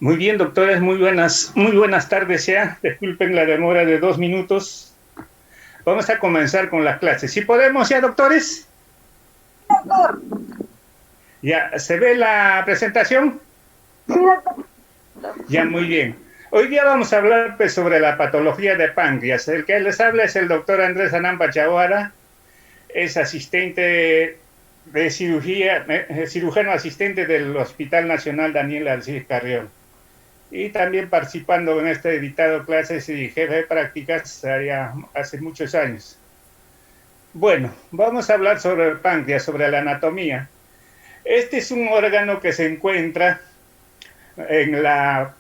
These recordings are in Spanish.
Muy bien, doctores, muy buenas tardes ya. Disculpen la demora de 2 minutos. Vamos a comenzar con la clase. ¿Sí podemos ya, doctores? Ya, ¿se ve la presentación? Ya, muy bien. Hoy día vamos a hablar pues, sobre la patología de páncreas. El que les habla es el doctor Andrés Anamba Chaguara, es asistente de cirugía, cirujano asistente del Hospital Nacional Daniel Alcide Carrión. Y también participando en este editado clases y jefe de prácticas hace muchos años. Bueno, vamos a hablar sobre el páncreas, sobre la anatomía. Este es un órgano que se encuentra en la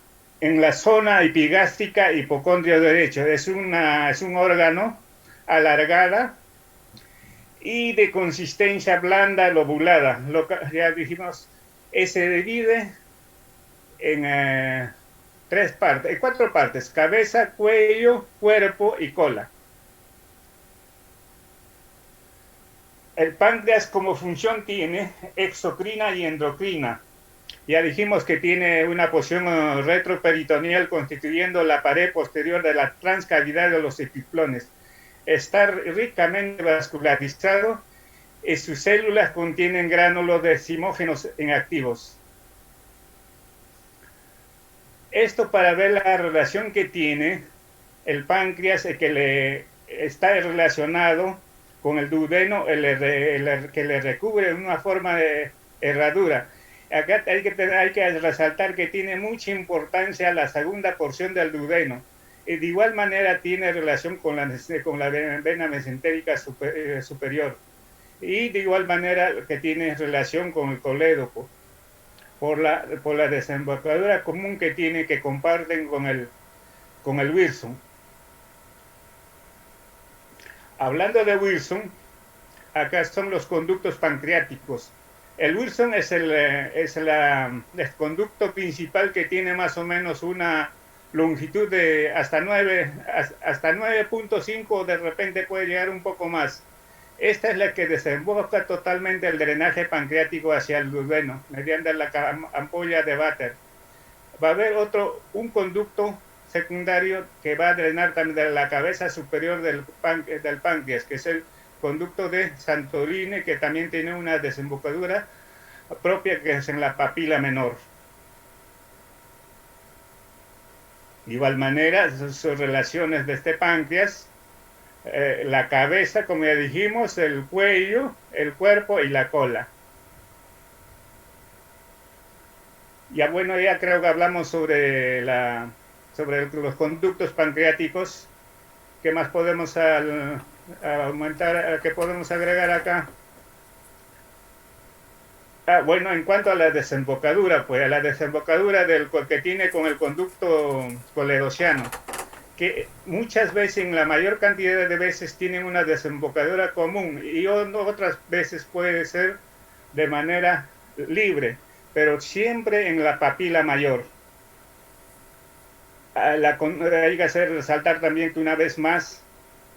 zona epigástrica hipocondrio derecho. Es un órgano alargada y de consistencia blanda lobulada. Ya dijimos, se divide en cuatro partes: cabeza, cuello, cuerpo y cola. El páncreas como función tiene exocrina y endocrina. Ya dijimos que tiene una porción retroperitoneal constituyendo la pared posterior de la transcavidad de los epiplones. Está ricamente vascularizado y sus células contienen gránulos decimógenos inactivos. Esto para ver la relación que tiene el páncreas, que le está relacionado con el duodeno, que le recubre una forma de herradura. Acá hay que resaltar que tiene mucha importancia la segunda porción del duodeno. Y de igual manera tiene relación con la vena mesentérica superior. Y de igual manera que tiene relación con el colédoco, por la desembocadura común que comparten con el Wilson. Hablando de Wilson, acá son los conductos pancreáticos. El Wilson es el conducto principal que tiene más o menos una longitud de hasta 9.5, de repente puede llegar un poco más. Esta es la que desemboca totalmente el drenaje pancreático hacia el duodeno, mediante la ampolla de Vater. Va a haber un conducto secundario que va a drenar también de la cabeza superior del páncreas, que es el conducto de Santorini, que también tiene una desembocadura propia, que es en la papila menor. De igual manera, sus relaciones de este páncreas, la cabeza, como ya dijimos, el cuello, el cuerpo y la cola. Ya bueno, ya creo que hablamos sobre los conductos pancreáticos. ¿Qué más podemos aumentar? ¿Qué podemos agregar acá? Bueno, en cuanto a la desembocadura, pues a la desembocadura que tiene con el conducto coledociano, que muchas veces, en la mayor cantidad de veces, tienen una desembocadura común y otras veces puede ser de manera libre, pero siempre en la papila mayor. Hay que hacer resaltar también que una vez más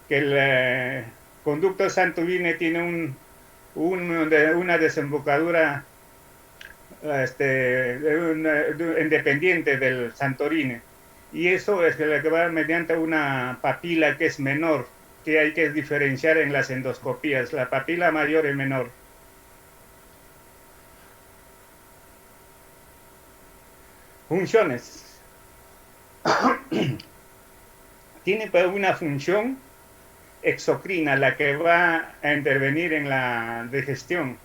que el conducto Santorini tiene una desembocadura independiente del Santorini, y eso es lo que va mediante una papila que es menor, que hay que diferenciar en las endoscopías, la papila mayor y menor. Funciones. Tiene una función exocrina, la que va a intervenir en la digestión,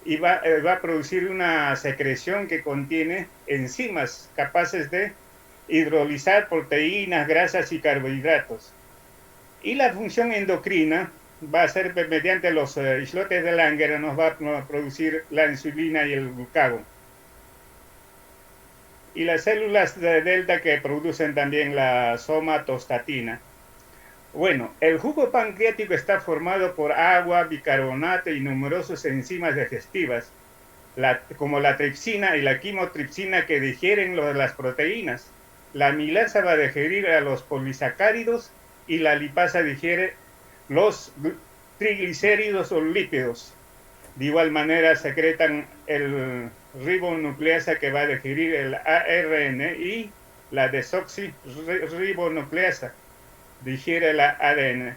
y va a producir una secreción que contiene enzimas capaces de hidrolizar proteínas, grasas y carbohidratos. Y la función endocrina va a ser mediante los islotes de Langer, nos va a producir la insulina y el glucagón. Y las células de delta que producen también la somatostatina. Bueno, el jugo pancreático está formado por agua, bicarbonato y numerosas enzimas digestivas, como la tripsina y la quimotripsina, que digieren las proteínas. La amilasa va a digerir a los polisacáridos y la lipasa digiere los triglicéridos o lípidos. De igual manera secretan desoxirribonucleasa que va a digerir el ARN y la desoxirribonucleasa digiere el ADN.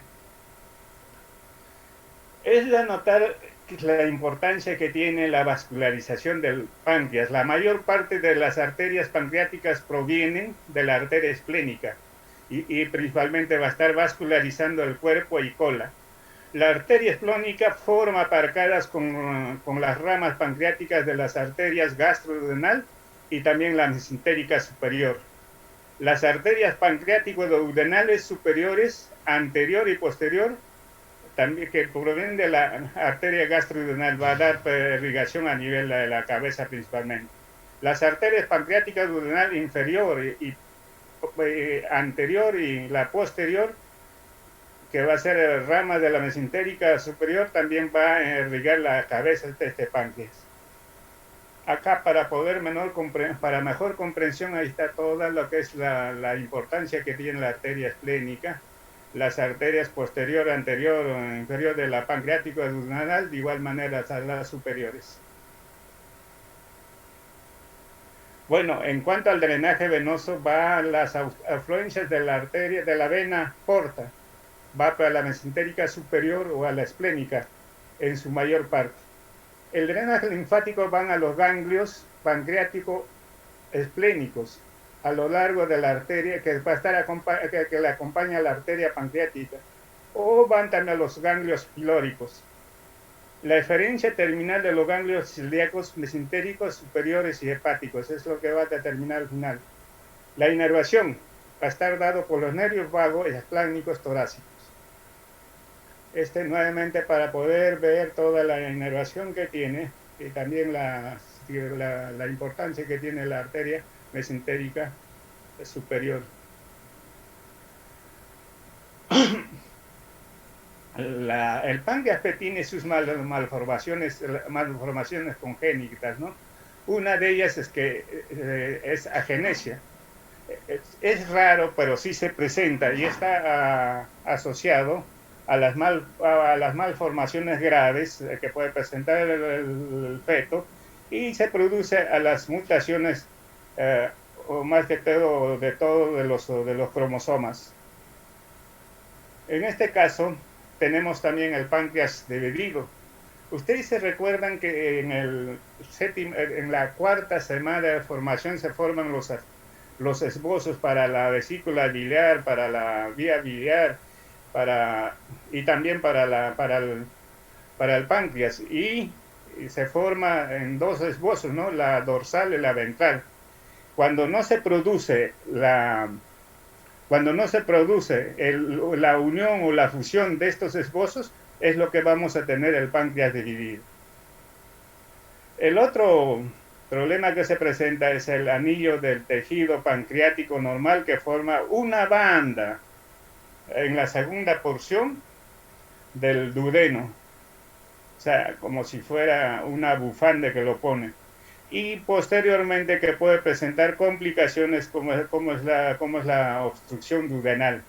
Es de notar la importancia que tiene la vascularización del páncreas. La mayor parte de las arterias pancreáticas provienen de la arteria esplénica y principalmente va a estar vascularizando el cuerpo y cola. La arteria esplénica forma aparcadas con las ramas pancreáticas de las arterias gastroduodenal y también la mesentérica superior. Las arterias pancreático-duodenales superiores, anterior y posterior, también que provienen de la arteria gastroduodenal, va a dar irrigación a nivel de la cabeza principalmente. Las arterias pancreáticas duodenal inferior y anterior y la posterior, que va a ser rama de la mesentérica superior, también va a irrigar la cabeza de este páncreas. Acá para mejor comprensión, ahí está toda lo que es la importancia que tiene la arteria esplénica, las arterias posterior, anterior o inferior de la pancreático duodenal, de igual manera las superiores. Bueno, en cuanto al drenaje venoso, va a las afluencias de la arteria, de la vena porta, va para la mesentérica superior o a la esplénica en su mayor parte. El drenaje linfático van a los ganglios pancreático esplénicos a lo largo de la arteria que va a estar que le acompaña a la arteria pancreática, o van también a los ganglios pilóricos. La diferencia terminal de los ganglios celíacos, mesentéricos, superiores y hepáticos es lo que va a determinar al final. La inervación va a estar dado por los nervios vagos y esplánicos torácicos. Nuevamente para poder ver toda la inervación que tiene y también la importancia que tiene la arteria mesentérica superior. El páncreas tiene sus malformaciones congénitas, ¿no? Una de ellas es que es agenesia. Es raro, pero sí se presenta y está asociado a las malformaciones graves que puede presentar el feto, y se produce a las mutaciones o más que todo de los cromosomas. En este caso tenemos también el páncreas dividido. Ustedes se recuerdan que en la cuarta semana de formación se forman los esbozos para la vesícula biliar, para la vía biliar, y también para el páncreas, y se forma en dos esbozos, ¿no? La dorsal y la ventral. Cuando no se produce la unión o la fusión de estos esbozos, es lo que vamos a tener el páncreas dividido. El otro problema que se presenta es el anillo del tejido pancreático normal, que forma una banda en la segunda porción del duodeno, o sea, como si fuera una bufanda que lo pone, y posteriormente que puede presentar complicaciones como es la obstrucción duodenal.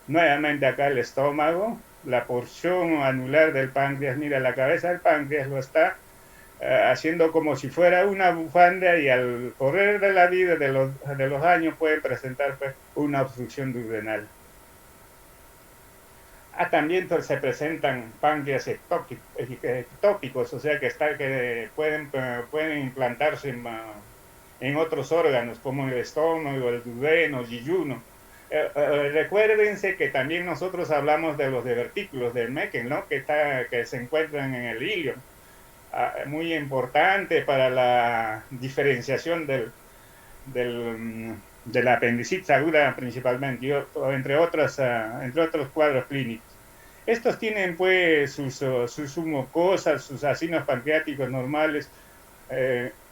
Nuevamente acá el estómago, la porción anular del páncreas, mira, la cabeza del páncreas lo está haciendo como si fuera una bufanda, y al correr de la vida, de los años, puede presentar pues una obstrucción duodenal. También se presentan páncreas ectópicos, o sea que pueden implantarse en otros órganos como el estómago, el duodeno, yeyuno. Recuérdense que también nosotros hablamos de los divertículos del Meckel, ¿no? que se encuentran en el ilio. Muy importante para la diferenciación de la apendicitis aguda principalmente, entre otros cuadros clínicos. Estos tienen pues sus mucosas, sus acinos pancreáticos normales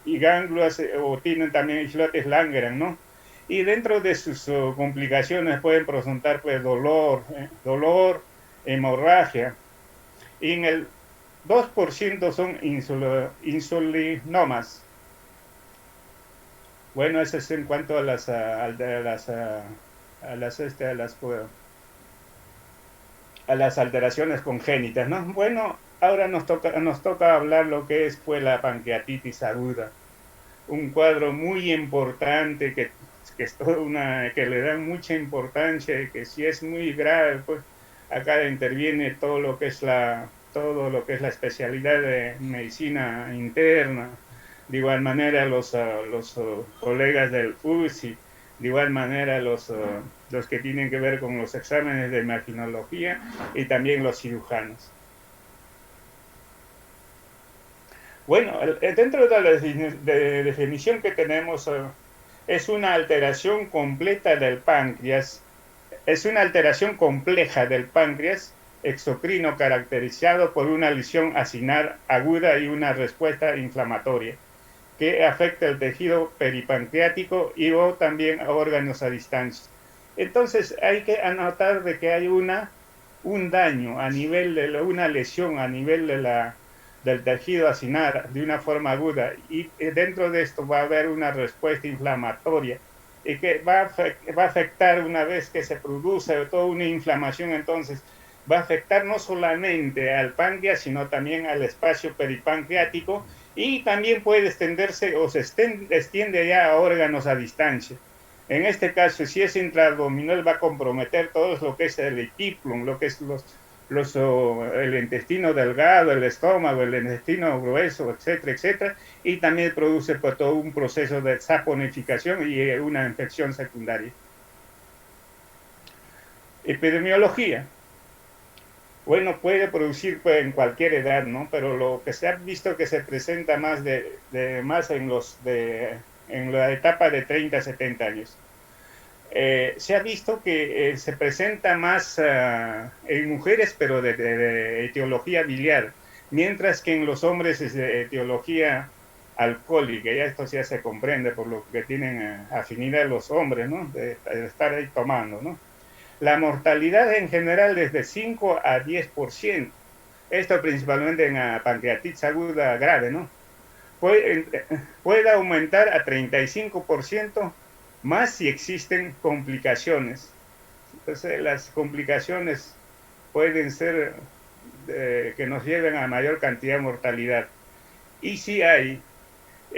y ganglios, o tienen también islotes Langerhans, ¿no? Y dentro de sus complicaciones pueden presentar pues dolor, hemorragia, y en el 2% son insulinomas. Bueno, eso es en cuanto a las alteraciones congénitas, ¿no? Bueno, ahora nos toca hablar lo que es pues, la pancreatitis aguda, un cuadro muy importante que le dan mucha importancia y que si es muy grave, pues acá interviene todo lo que es la especialidad de medicina interna, de igual manera los colegas del UCI, de igual manera los que tienen que ver con los exámenes de imaginología y también los cirujanos. Bueno, dentro de la definición que tenemos, es una alteración completa del páncreas, es una alteración compleja del páncreas exocrino caracterizado por una lesión acinar aguda y una respuesta inflamatoria que afecta el tejido peripancreático y o también a órganos a distancia. Entonces hay que anotar de que hay un daño a nivel de una lesión a nivel del tejido acinar de una forma aguda y dentro de esto va a haber una respuesta inflamatoria y que va a afectar una vez que se produce toda una inflamación, entonces va a afectar no solamente al páncreas, sino también al espacio peripancreático y también puede extenderse o se extiende ya a órganos a distancia. En este caso, si es intraabdominal, va a comprometer todo lo que es el etiplum, lo que es el intestino delgado, el estómago, el intestino grueso, etcétera, etcétera, y también produce pues, todo un proceso de saponificación y una infección secundaria. Epidemiología. Bueno, puede producir pues, en cualquier edad, ¿no? Pero lo que se ha visto que se presenta más, más en la etapa de 30 a 70 años. Se ha visto que se presenta más en mujeres, pero de etiología biliar, mientras que en los hombres es de etiología alcohólica. Ya esto ya se comprende por lo que tienen afinidad los hombres, ¿no? De estar ahí tomando, ¿no? La mortalidad en general es de 5 a 10%. Esto principalmente en la pancreatitis aguda grave, ¿no? Puede aumentar a 35% más si existen complicaciones. Entonces, las complicaciones pueden ser que nos lleven a mayor cantidad de mortalidad. Y si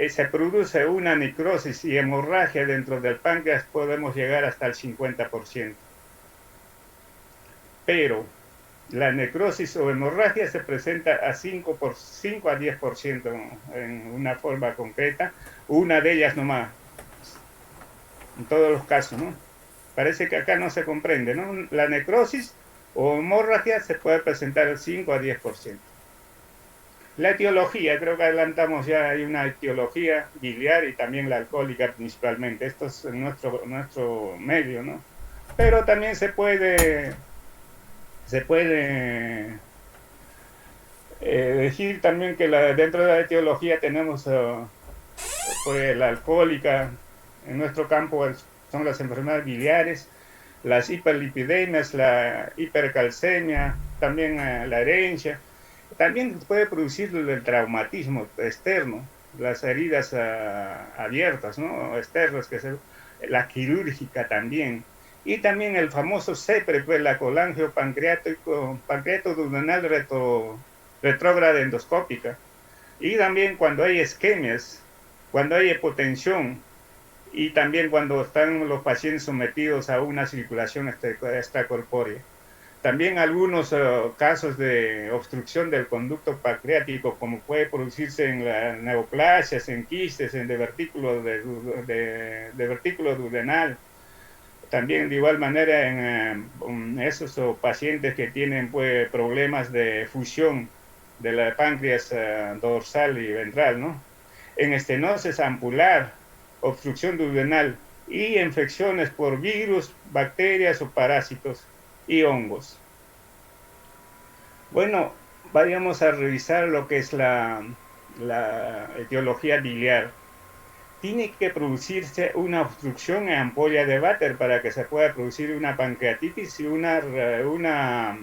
se produce una necrosis y hemorragia dentro del páncreas, podemos llegar hasta el 50%. Pero la necrosis o hemorragia se presenta a 5 a 10% en una forma concreta, una de ellas nomás, en todos los casos, ¿no? Parece que acá no se comprende, ¿no? La necrosis o hemorragia se puede presentar al 5 a 10%. La etiología, creo que adelantamos ya, hay una etiología biliar y también la alcohólica principalmente. Esto es nuestro medio, ¿no? Pero también se puede decir también que dentro de la etiología tenemos pues, la alcohólica, en nuestro campo son las enfermedades biliares, las hiperlipidemias, la hipercalcemia, también la herencia. También puede producir el traumatismo externo, las heridas abiertas, ¿no? Externas, la quirúrgica también. Y también el famoso CEPRE, pues la pancreatoduodenal retrógrada endoscópica. Y también cuando hay isquemias, cuando hay hipotensión y también cuando están los pacientes sometidos a una circulación extracorpórea. También algunos casos de obstrucción del conducto pancreático, como puede producirse en las neoplasias, en quistes, en divertículo duodenal. También de igual manera en esos pacientes que tienen pues, problemas de fusión de la páncreas dorsal y ventral, ¿no? En estenosis ampular, obstrucción duodenal y infecciones por virus, bacterias o parásitos y hongos. Bueno, vayamos a revisar lo que es la etiología biliar. Tiene que producirse una obstrucción en ampolla de Vater para que se pueda producir una pancreatitis y una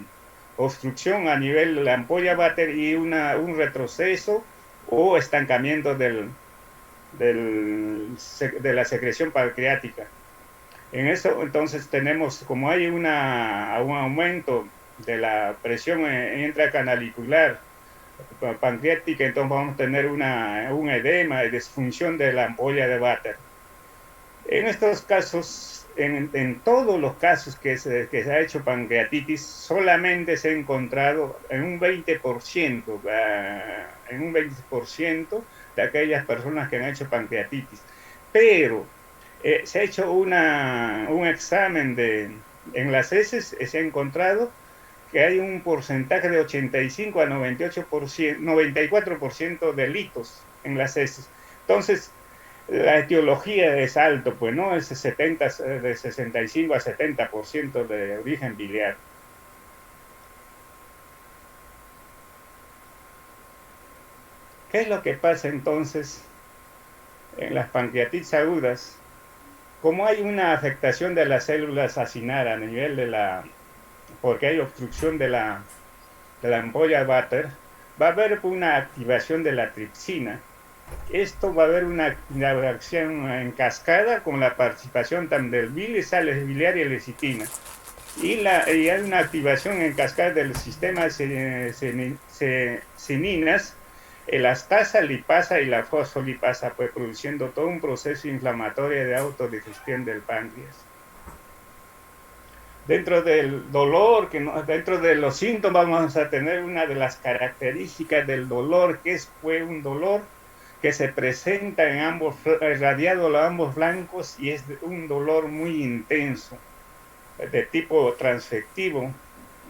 obstrucción a nivel de la ampolla Vater y un retroceso o estancamiento de la secreción pancreática. En eso entonces tenemos, como hay un aumento de la presión intracanalicular, pancreática, entonces vamos a tener un edema y disfunción de la ampolla de Vater. En estos casos, en todos los casos que se ha hecho pancreatitis, solamente se ha encontrado en un 20%, en un 20% de aquellas personas que han hecho pancreatitis. Pero se ha hecho un examen en las heces, se ha encontrado que hay un porcentaje de 85 a 98%, 94% de litos en las heces. Entonces, la etiología es alto, pues, ¿no? Es 70, de 65 a 70% de origen biliar. ¿Qué es lo que pasa entonces en las pancreatitis agudas? Como hay una afectación de las células acinar a nivel de porque hay obstrucción de la ampolla Vater, va a haber una activación de la tripsina. Esto va a haber una reacción en cascada con la participación también del bilis, sales biliar y lecitina. Y hay una activación en cascada del sistema cininas, elastasa, lipasa y la fosfolipasa, pues produciendo todo un proceso inflamatorio de autodigestión del páncreas. Dentro del dolor, dentro de los síntomas vamos a tener una de las características del dolor, que fue un dolor que se presenta en irradiado a ambos flancos y es un dolor muy intenso, de tipo transfectivo,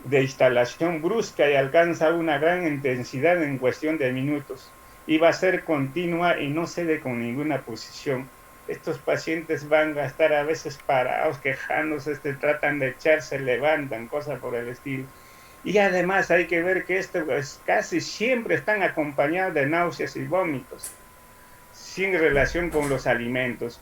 de instalación brusca y alcanza una gran intensidad en cuestión de minutos. Y va a ser continua y no cede con ninguna posición. Estos pacientes van a estar a veces parados, quejándose, tratan de echar, se levantan, cosas por el estilo. Y además hay que ver que esto casi siempre están acompañados de náuseas y vómitos, sin relación con los alimentos,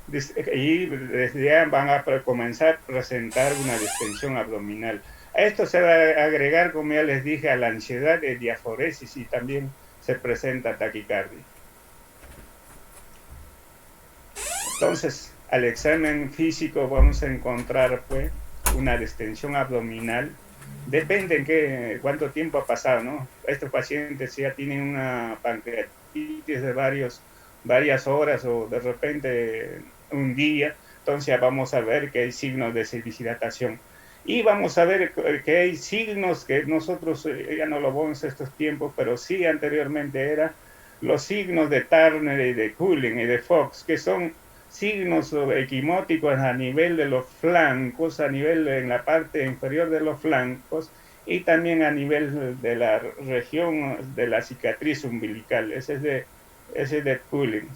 y desde ya van a comenzar a presentar una distensión abdominal. A esto se va a agregar, como ya les dije, a la ansiedad de diaforesis y también se presenta taquicardia. Entonces, al examen físico vamos a encontrar pues una distensión abdominal. Depende en cuánto tiempo ha pasado, ¿no? Estos pacientes ya tienen una pancreatitis de varias horas o de repente un día, entonces ya vamos a ver que hay signos de deshidratación. Y vamos a ver que hay signos que nosotros ya no lo vemos estos tiempos, pero sí anteriormente era los signos de Turner y de Cullen y de Fox, que son signos equimóticos a nivel de los flancos, a nivel en la parte inferior de los flancos y también a nivel de la región de la cicatriz umbilical. Ese es de Cullen.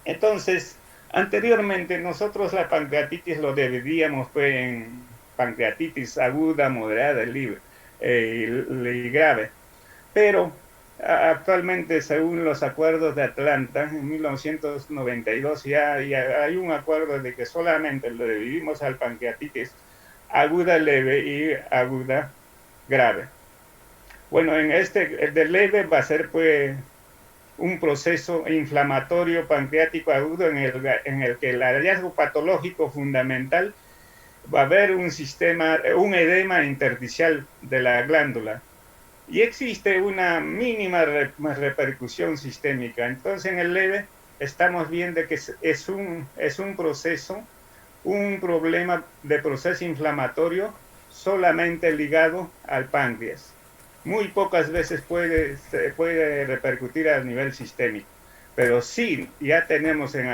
Entonces, anteriormente nosotros la pancreatitis lo dividíamos pues, en pancreatitis aguda, moderada y grave. Pero actualmente, según los acuerdos de Atlanta, en 1992 ya hay un acuerdo de que solamente lo dividimos al pancreatitis aguda leve y aguda grave. Bueno, el de leve va a ser pues un proceso inflamatorio pancreático agudo en el que el hallazgo patológico fundamental va a haber un edema intersticial de la glándula y existe una mínima repercusión sistémica. Entonces, en el leve estamos viendo que es un proceso, un problema de proceso inflamatorio solamente ligado al páncreas. Muy pocas veces se puede repercutir a nivel sistémico, pero sí, ya tenemos en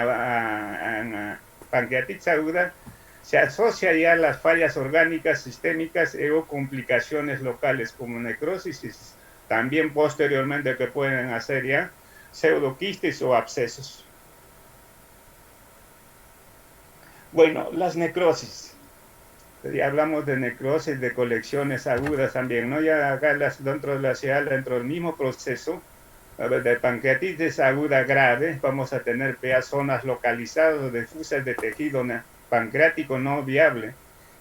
pancreatitis aguda, se asocia ya a las fallas orgánicas sistémicas o complicaciones locales como necrosis, también posteriormente que pueden hacer ya pseudoquistes o abscesos. Bueno, las necrosis. Ya hablamos de necrosis, de colecciones agudas también, ¿no? Ya acá dentro de la ciudad, dentro del mismo proceso de pancreatitis aguda grave, vamos a tener zonas localizadas o difusas de tejido pancreático no viable,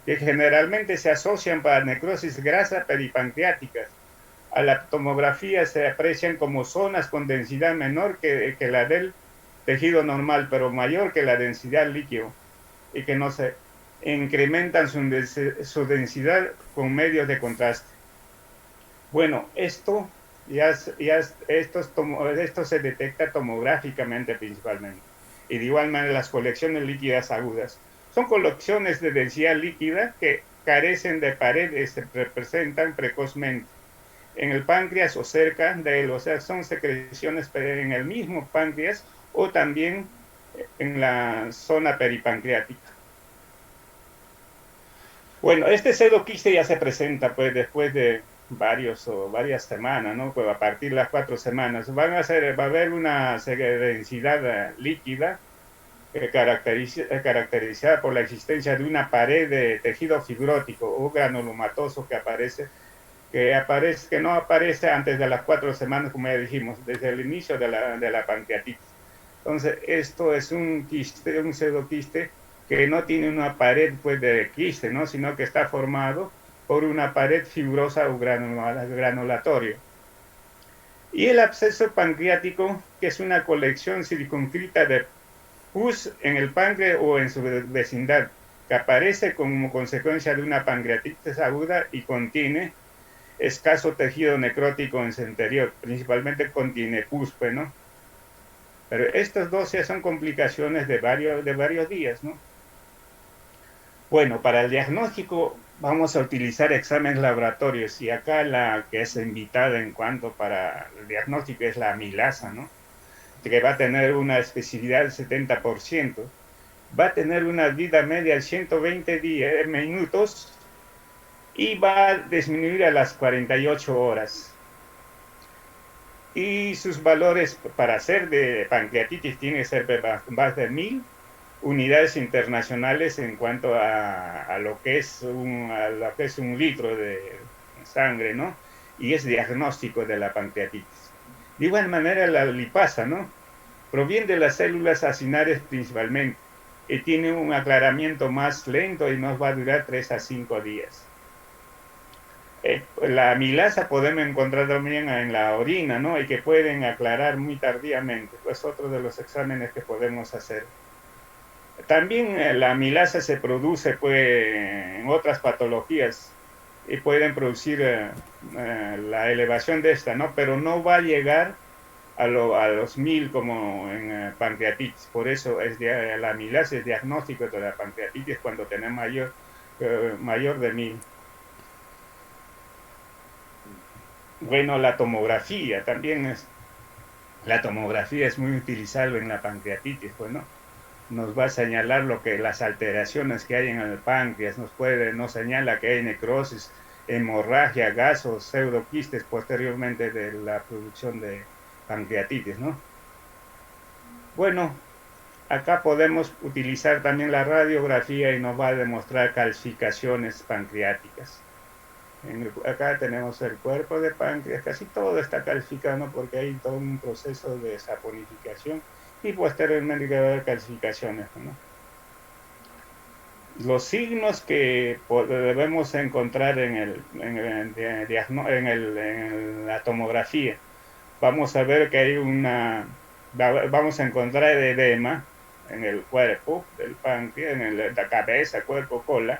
que generalmente se asocian para necrosis grasa peripancreática. A la tomografía se aprecian como zonas con densidad menor que la del tejido normal, pero mayor que la densidad líquido y que no se incrementan su densidad con medios de contraste. Bueno, esto se detecta tomográficamente principalmente. Y de igual manera las colecciones líquidas agudas. Son colecciones de densidad líquida que carecen de paredes, se representan precozmente en el páncreas o cerca de él, o sea, son secreciones en el mismo páncreas o también en la zona peripancreática. Bueno, este pseudoquiste ya se presenta pues después de varias semanas, ¿no? Pues a partir de las 4 semanas va a haber una densidad líquida caracterizada por la existencia de una pared de tejido fibrótico o granulomatoso que no aparece antes de las 4 semanas, como ya dijimos, desde el inicio de la pancreatitis. Entonces, esto es un pseudoquiste que no tiene una pared pues, de quiste, ¿no? Sino que está formado por una pared fibrosa o granulatorio. Y el absceso pancreático, que es una colección circunscrita de pus en el páncreas o en su vecindad, que aparece como consecuencia de una pancreatitis aguda y contiene escaso tejido necrótico en su interior, principalmente contiene pus, ¿no? Pero estas dos ya son complicaciones de varios días, ¿no? Bueno, para el diagnóstico vamos a utilizar exámenes laboratorios y acá la que es invitada en cuanto para el diagnóstico es la amilasa, ¿no? Que va a tener una especificidad del 70%, va a tener una vida media de 120 minutos y va a disminuir a las 48 horas. Y sus valores para ser de pancreatitis tiene que ser más de 1000 unidades internacionales en cuanto a lo que es un litro de sangre, ¿no? Y es diagnóstico de la pancreatitis. De igual manera la lipasa, ¿no? Proviene de las células acinares principalmente y tiene un aclaramiento más lento y nos va a durar 3 a 5 días. La amilasa podemos encontrar también en la orina, ¿no? Y que pueden aclarar muy tardíamente, pues otro de los exámenes que podemos hacer. También la amilasa se produce pues, en otras patologías y pueden producir la elevación de esta, ¿no? Pero no va a llegar a los 1000 como en pancreatitis. Por eso la amilasa es diagnóstico de la pancreatitis cuando tenemos mayor de 1000. Bueno, la tomografía es muy utilizable en la pancreatitis, bueno, nos va a señalar las alteraciones que hay en el páncreas, nos señala que hay necrosis, hemorragia, gasos, pseudoquistes posteriormente de la producción de pancreatitis, ¿no? Bueno, acá podemos utilizar también la radiografía y nos va a demostrar calcificaciones pancreáticas. Acá tenemos el cuerpo de páncreas, casi todo está calcificado porque hay todo un proceso de saponificación y posteriormente va a haber calcificaciones, ¿no? Los signos que debemos encontrar en la tomografía, vamos a ver que vamos a encontrar edema en el cuerpo del páncreas, en la cabeza, cuerpo, cola,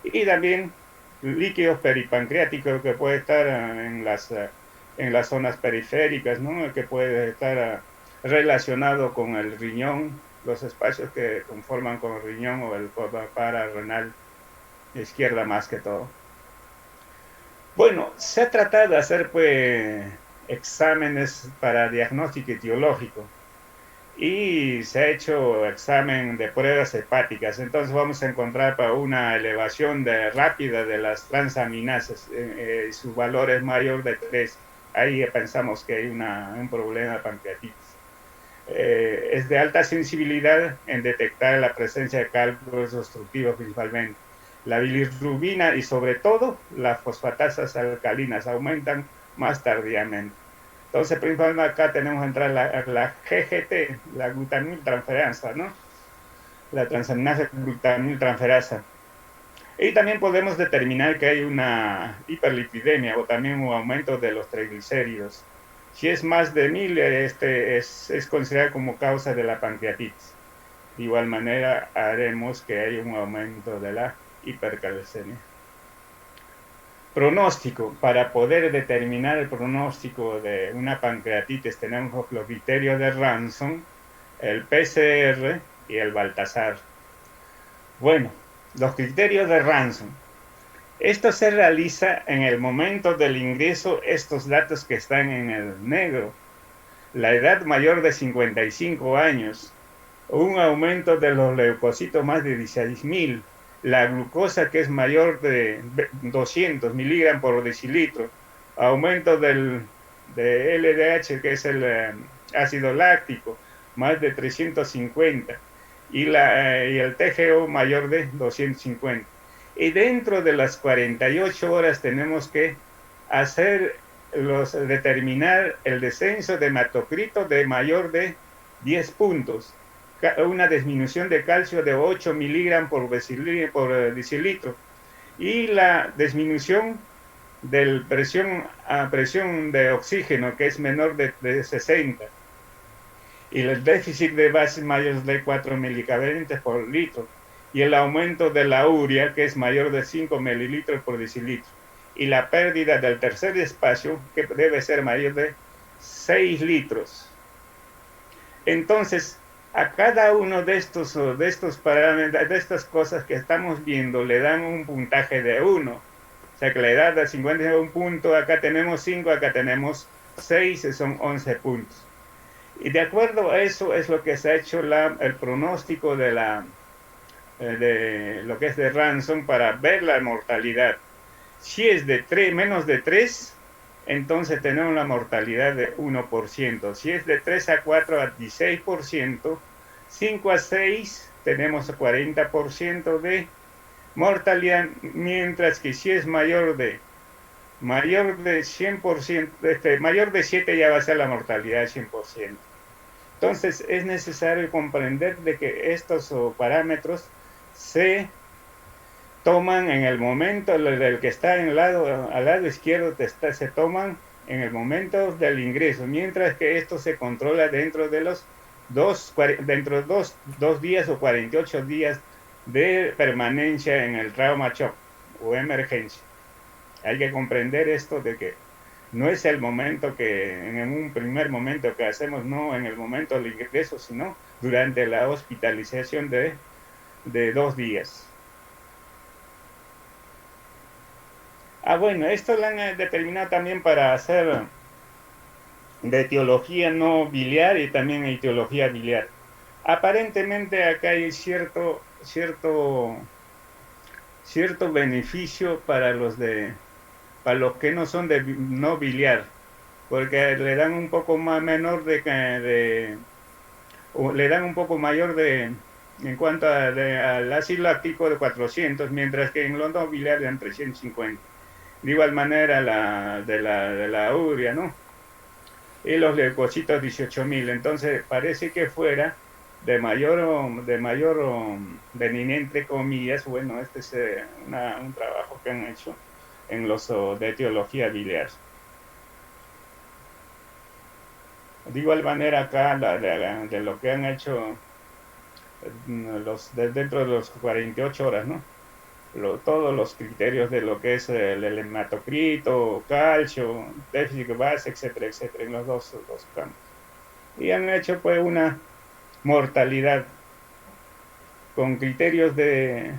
y también líquidos peripancreáticos que puede estar en las zonas periféricas, ¿no? Que puede estar relacionado con el riñón, los espacios que conforman con el riñón o el pararrenal izquierda más que todo. Bueno, se ha tratado de hacer pues exámenes para diagnóstico etiológico y se ha hecho examen de pruebas hepáticas. Entonces vamos a encontrar para una elevación rápida de las transaminasas. Su valor es mayor de 3. Ahí pensamos que hay un problema de pancreatitis. Es de alta sensibilidad en detectar la presencia de cálculos obstructivos principalmente. La bilirrubina y sobre todo las fosfatasas alcalinas aumentan más tardíamente. Entonces, principalmente acá tenemos que entrar la GGT, la glutamiltransferasa, ¿no? La transaminasa glutamiltransferasa. Y también podemos determinar que hay una hiperlipidemia o también un aumento de los triglicéridos. Si es más de 1000, es considerado como causa de la pancreatitis. De igual manera haremos que haya un aumento de la hipercalcemia. Pronóstico. Para poder determinar el pronóstico de una pancreatitis tenemos los criterios de Ranson, el PCR y el Baltasar. Bueno, los criterios de Ranson. Esto se realiza en el momento del ingreso, estos datos que están en el negro. La edad mayor de 55 años, un aumento de los leucocitos más de 16.000, la glucosa que es mayor de 200 miligramos por decilitro, aumento de LDH que es el ácido láctico, más de 350, y el TGO mayor de 250. Y dentro de las 48 horas tenemos que determinar el descenso de hematocrito de mayor de 10 puntos, una disminución de calcio de 8 miligramos por decilitro, y la disminución de presión de oxígeno que es menor de 60, y el déficit de bases mayor de 4 milicavalentes por litro, y el aumento de la urea que es mayor de 5 mililitros por decilitro, y la pérdida del tercer espacio que debe ser mayor de 6 litros. Entonces, a cada uno de estos parámetros, de estas cosas que estamos viendo, le dan un puntaje de 1. O sea que la edad de 50 es un punto, acá tenemos 5, acá tenemos 6, son 11 puntos. Y de acuerdo a eso es lo que se ha hecho el pronóstico de lo que es de Ranson para ver la mortalidad. Si es de menos de 3, entonces tenemos la mortalidad de 1%. Si es de 3 a 4 a 16%, 5 a 6 tenemos 40% de mortalidad, mientras que si es mayor de 100%, mayor de 7 ya va a ser la mortalidad 100%. Entonces es necesario comprender de que estos parámetros se toman en el momento, el que está al lado izquierdo se toman en el momento del ingreso, mientras que esto se controla dentro de los dos días o 48 días de permanencia en el trauma shock o emergencia. Hay que comprender esto de que no es el momento que, en un primer momento que hacemos, no en el momento del ingreso, sino durante la hospitalización de 2 días. Bueno, esto lo han determinado también para hacer de etiología no biliar y también etiología biliar. Aparentemente acá hay cierto beneficio para los que no son de no biliar, porque le dan un poco más menor le dan un poco mayor en cuanto al ácido láctico de 400, mientras que en los no biliar dan 350. De igual manera de la urea, ¿no? Y los leucocitos 18.000. Entonces parece que fuera de mayor benigna, entre comillas. Bueno, este es un trabajo que han hecho en los de etiología biliar. De igual manera acá de lo que han hecho dentro de los 48 horas, ¿no? Todos los criterios de lo que es el hematocrito, calcio, déficit de base, etcétera, etcétera, en los dos campos. Y han hecho pues una mortalidad con criterios de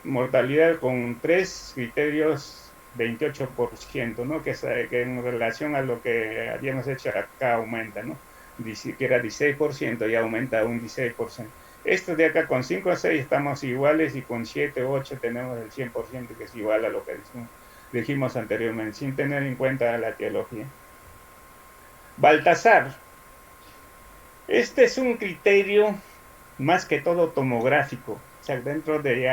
mortalidad con 3 criterios 28%, ¿no? Que en relación a lo que habíamos hecho acá aumenta, ¿no? Que era 16% y aumenta un 16%. Esto de acá con 5 a 6 estamos iguales, y con 7 o 8 tenemos el 100%, que es igual a lo que dijimos anteriormente, sin tener en cuenta la etiología. Baltasar. Este es un criterio más que todo tomográfico. O sea, dentro de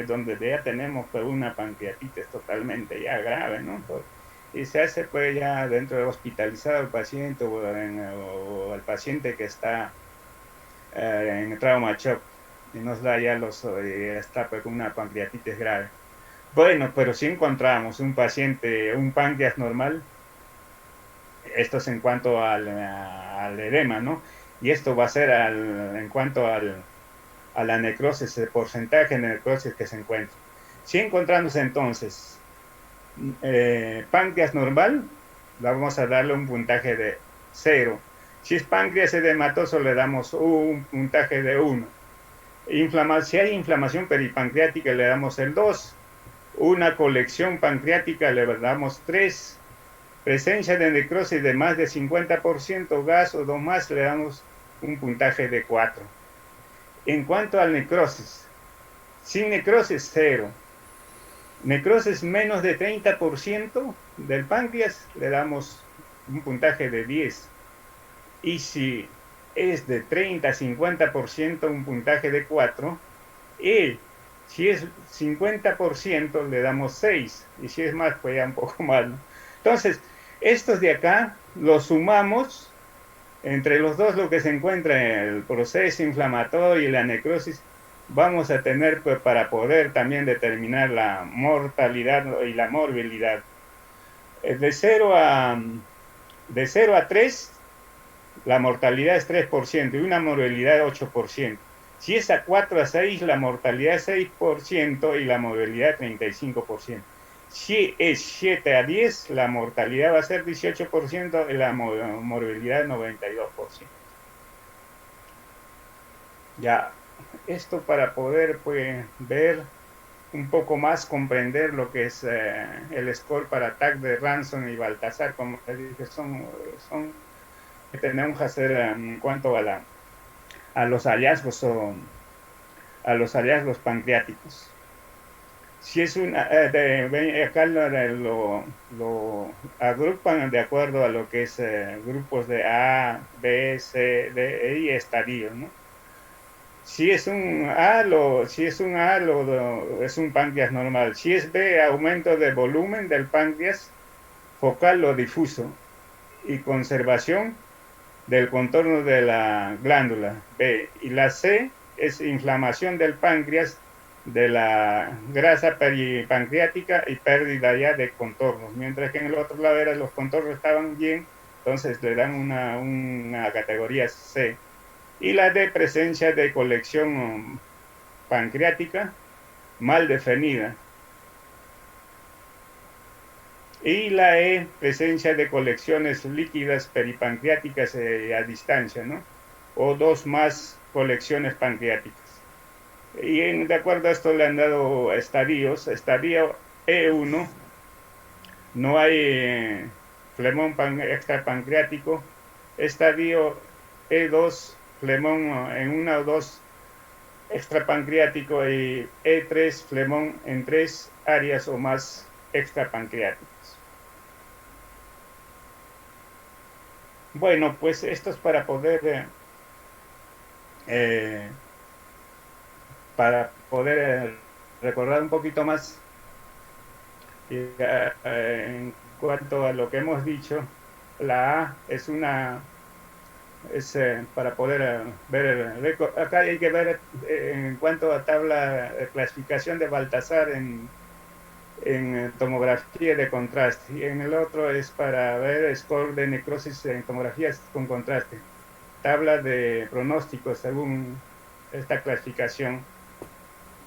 donde ya tenemos pues, una pancreatitis totalmente ya grave, ¿no? Y se hace pues ya dentro de hospitalizado el paciente o el paciente que está en trauma shock y nos da ya está pues, con una pancreatitis grave. Bueno, pero si encontramos un paciente, un páncreas normal, esto es en cuanto al edema, ¿no? Y esto va a ser en cuanto a la necrosis, el porcentaje de necrosis que se encuentra. Si encontramos entonces páncreas normal, vamos a darle un puntaje de 0. Si es páncreas edematoso, le damos un puntaje de 1. Si hay inflamación peripancreática, le damos el 2. Una colección pancreática, le damos 3. Presencia de necrosis de más de 50%, gas o 2 más, le damos un puntaje de 4. En cuanto a necrosis, sin necrosis, 0. Necrosis menos de 30% del páncreas, le damos un puntaje de 10. Y si es de 30 a 50%, un puntaje de 4. Y si es 50%, le damos 6. Y si es más, pues ya un poco más, ¿no? Entonces, estos de acá los sumamos entre los dos, lo que se encuentra en el proceso inflamatorio y la necrosis, vamos a tener pues, para poder también determinar la mortalidad y la morbilidad. De 0 a 3, la mortalidad es 3% y una morbilidad de 8%. Si es a 4 a 6, la mortalidad es 6% y la morbilidad 35%. Si es 7 a 10, la mortalidad va a ser 18% y la morbilidad 92%. Ya, esto para poder pues, ver un poco más, comprender lo que es el score para Attack de Ransom y Baltasar, como les dije, son que tenemos que hacer en cuanto a los hallazgos a los hallazgos pancreáticos. Si es una, acá lo agrupan de acuerdo a lo que es grupos de A, B, C, D, E y estadios, ¿no? Si es un A, es un páncreas normal. Si es B, aumento de volumen del páncreas focal o difuso y conservación del contorno de la glándula B. Y la C es inflamación del páncreas, de la grasa peripancreática y pérdida ya de contornos. Mientras que en el otro lado los contornos estaban bien, entonces le dan una categoría C. Y la D, presencia de colección pancreática mal definida. Y la E, presencia de colecciones líquidas peripancreáticas a distancia, ¿no? O 2 más colecciones pancreáticas. Y de acuerdo a esto le han dado estadios. Estadio E1, no hay flemón extrapancreático. Estadio E2, flemón en 1 o 2 extrapancreático, y E3, flemón en 3 áreas o más extrapancreáticas. Bueno, pues esto es eh, para poder recordar un poquito más en cuanto a lo que hemos dicho. La A es para poder ver, acá hay que ver en cuanto a tabla de clasificación de Baltasar en tomografía de contraste, y en el otro es para ver score de necrosis en tomografías con contraste, tabla de pronósticos según esta clasificación.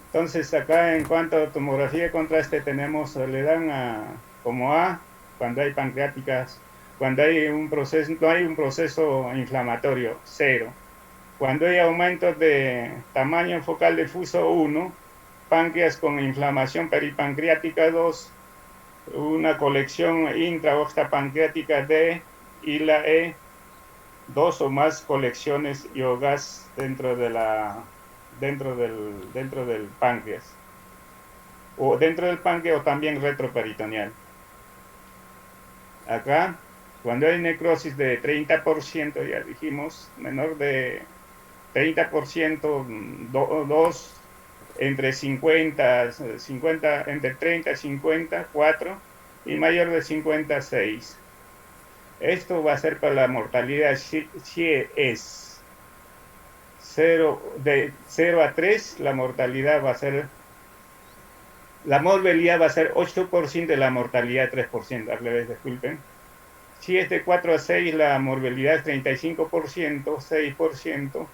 Entonces acá en cuanto a tomografía de contraste tenemos, le dan como A cuando hay pancreáticas, cuando hay un proceso, no hay un proceso inflamatorio, 0. Cuando hay aumentos de tamaño focal difuso, 1. Páncreas con inflamación peripancreática, 2. Una colección intra o extrapancreática, D. Y la E, 2 o más colecciones y o gas dentro del páncreas. O dentro del páncreas o también retroperitoneal. Acá, cuando hay necrosis de 30%, ya dijimos, menor de 30%, 2, entre 50, entre 30 y 50, 4, y mayor de 50, 6. Esto va a ser para la mortalidad si es 0, de 0 a 3, la mortalidad va a ser, la morbilidad va a ser 8% de la mortalidad 3%, al revés, disculpen. Si es de 4 a 6, la morbilidad es 35%, 6%.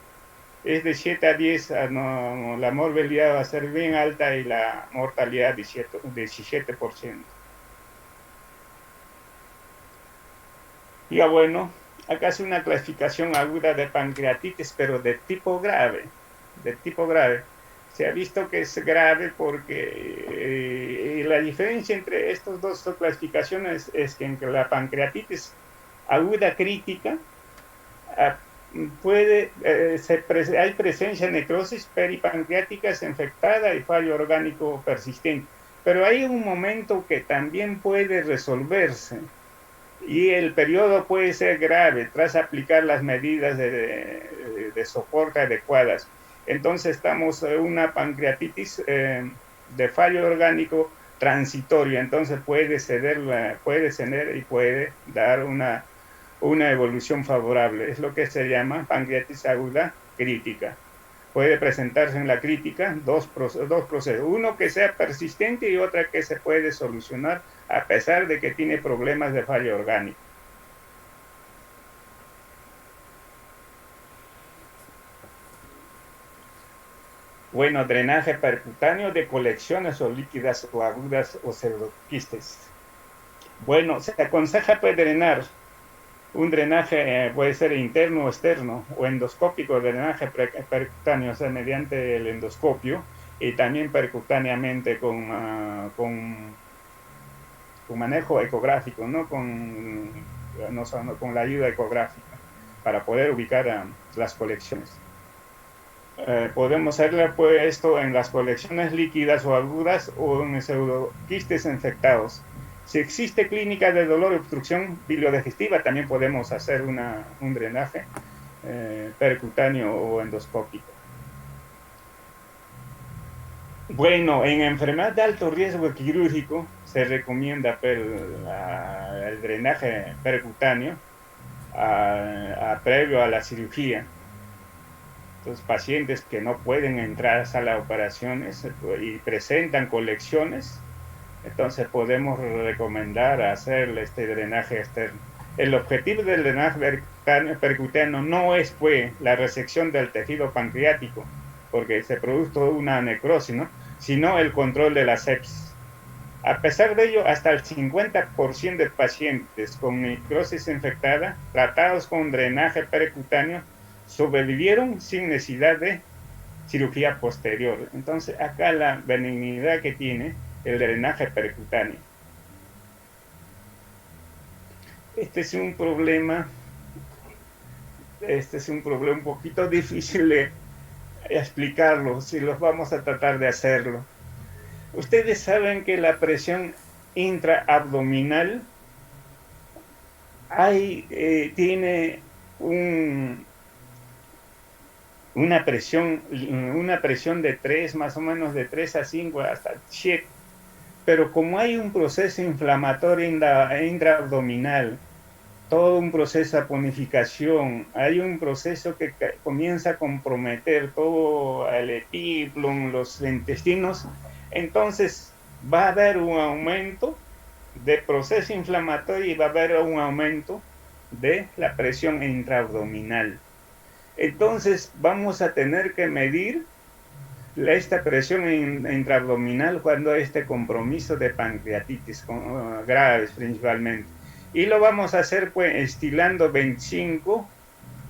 Es de 7 a 10, no, la morbilidad va a ser bien alta y la mortalidad 17%. Ya bueno, acá es una clasificación aguda de pancreatitis, pero de tipo grave, de tipo grave. Se ha visto que es grave porque la diferencia entre estas dos clasificaciones es que en la pancreatitis aguda crítica ah, hay presencia de necrosis peripancreáticas infectada y fallo orgánico persistente, pero hay un momento que también puede resolverse y el periodo puede ser grave tras aplicar las medidas de soporte adecuadas. Entonces estamos en una pancreatitis de fallo orgánico transitorio, entonces puede ceder y puede dar una evolución favorable. Es lo que se llama pancreatitis aguda crítica. Puede presentarse en la crítica dos procesos, uno que sea persistente y otra que se puede solucionar a pesar de que tiene problemas de fallo orgánico. Bueno, drenaje percutáneo de colecciones o líquidas o agudas o pseudoquistes. Bueno, se aconseja pues drenar. Un drenaje puede ser interno o externo o endoscópico, drenaje percutáneo, o sea, mediante el endoscopio y también percutáneamente con manejo ecográfico, ¿no? Con la ayuda ecográfica para poder ubicar las colecciones. Podemos hacerle pues, esto en las colecciones líquidas o agudas o en pseudoquistes infectados. Si existe clínica de dolor y obstrucción biliodigestiva, también podemos hacer un drenaje percutáneo o endoscópico. Bueno, en enfermedad de alto riesgo quirúrgico se recomienda el drenaje percutáneo previo a la cirugía. Entonces, pacientes que no pueden entrar a sala de operaciones y presentan colecciones, entonces podemos recomendar hacer este drenaje externo. El objetivo del drenaje percutáneo no es pues, la resección del tejido pancreático, porque se produce una necrosis, ¿no? Sino el control de la sepsis. A pesar de ello, hasta el 50% de pacientes con necrosis infectada tratados con drenaje percutáneo sobrevivieron sin necesidad de cirugía posterior. Entonces, acá la benignidad que tiene el drenaje percutáneo. Este es un problema un poquito difícil de explicarlo, si los vamos a tratar de hacerlo. Ustedes saben que la presión intraabdominal tiene una presión de 3, más o menos de 3 a 5 hasta 7. Pero como hay un proceso inflamatorio intraabdominal, todo un proceso de saponificación, hay un proceso que comienza a comprometer todo el epíplon, los intestinos, entonces va a haber un aumento de proceso inflamatorio y va a haber un aumento de la presión intraabdominal. Entonces vamos a tener que medir esta presión intraabdominal cuando hay este compromiso de pancreatitis graves principalmente. Y lo vamos a hacer pues estilando 25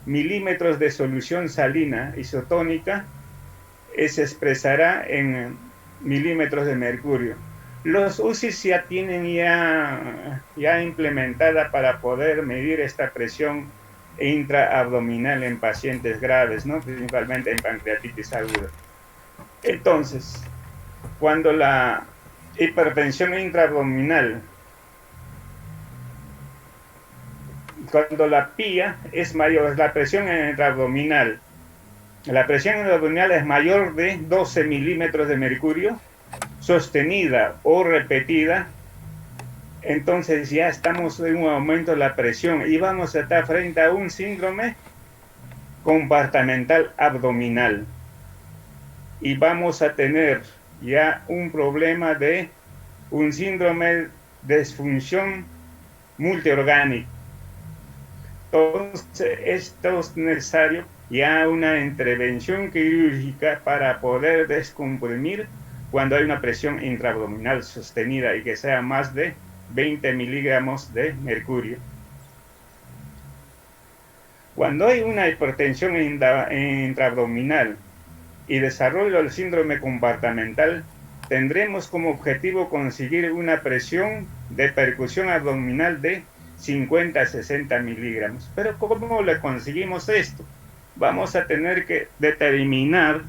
milímetros de solución salina isotónica, se expresará en milímetros de mercurio. Los UCIs ya tienen ya implementada para poder medir esta presión intraabdominal en pacientes graves, ¿no? Principalmente en pancreatitis aguda. Entonces, cuando la hipertensión intraabdominal, cuando la PIA es mayor, la presión intraabdominal es mayor de 12 milímetros de mercurio, sostenida o repetida, entonces ya estamos en un aumento de la presión y vamos a estar frente a un síndrome compartimental abdominal. Y vamos a tener ya un problema de un síndrome de disfunción multiorgánica. Entonces, esto es necesario ya una intervención quirúrgica para poder descomprimir cuando hay una presión intraabdominal sostenida y que sea más de 20 miligramos de mercurio. Cuando hay una hipertensión intraabdominal y desarrollo del síndrome compartimental, tendremos como objetivo conseguir una presión de percusión abdominal de 50 a 60 miligramos. Pero ¿cómo le conseguimos esto? Vamos a tener que determinar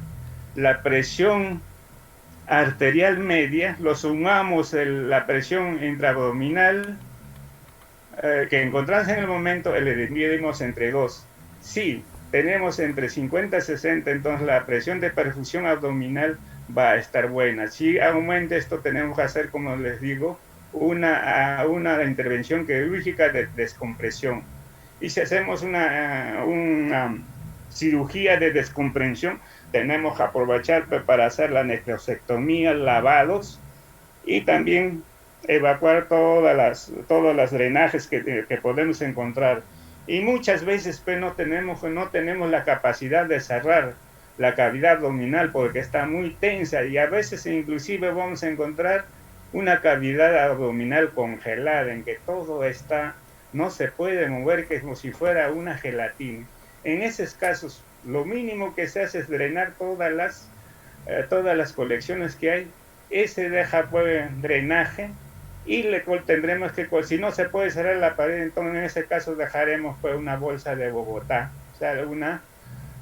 la presión arterial media, lo sumamos la presión intraabdominal que encontramos en el momento, le dividimos entre 2. Si tenemos entre 50 y 60, entonces la presión de perfusión abdominal va a estar buena. Si aumenta esto, tenemos que hacer, como les digo, una intervención quirúrgica de descompresión. Y si hacemos una cirugía de descompresión, tenemos que aprovechar para hacer la necrosectomía, lavados y también evacuar todas las drenajes que podemos encontrar. Y muchas veces pues, no tenemos la capacidad de cerrar la cavidad abdominal porque está muy tensa y a veces inclusive vamos a encontrar una cavidad abdominal congelada en que todo está, no se puede mover, que es como si fuera una gelatina. En esos casos, lo mínimo que se hace es drenar todas las colecciones que hay. Ese deja pues, drenaje y tendremos que, si no se puede cerrar la pared, entonces en ese caso dejaremos pues una bolsa de Bogotá, o sea,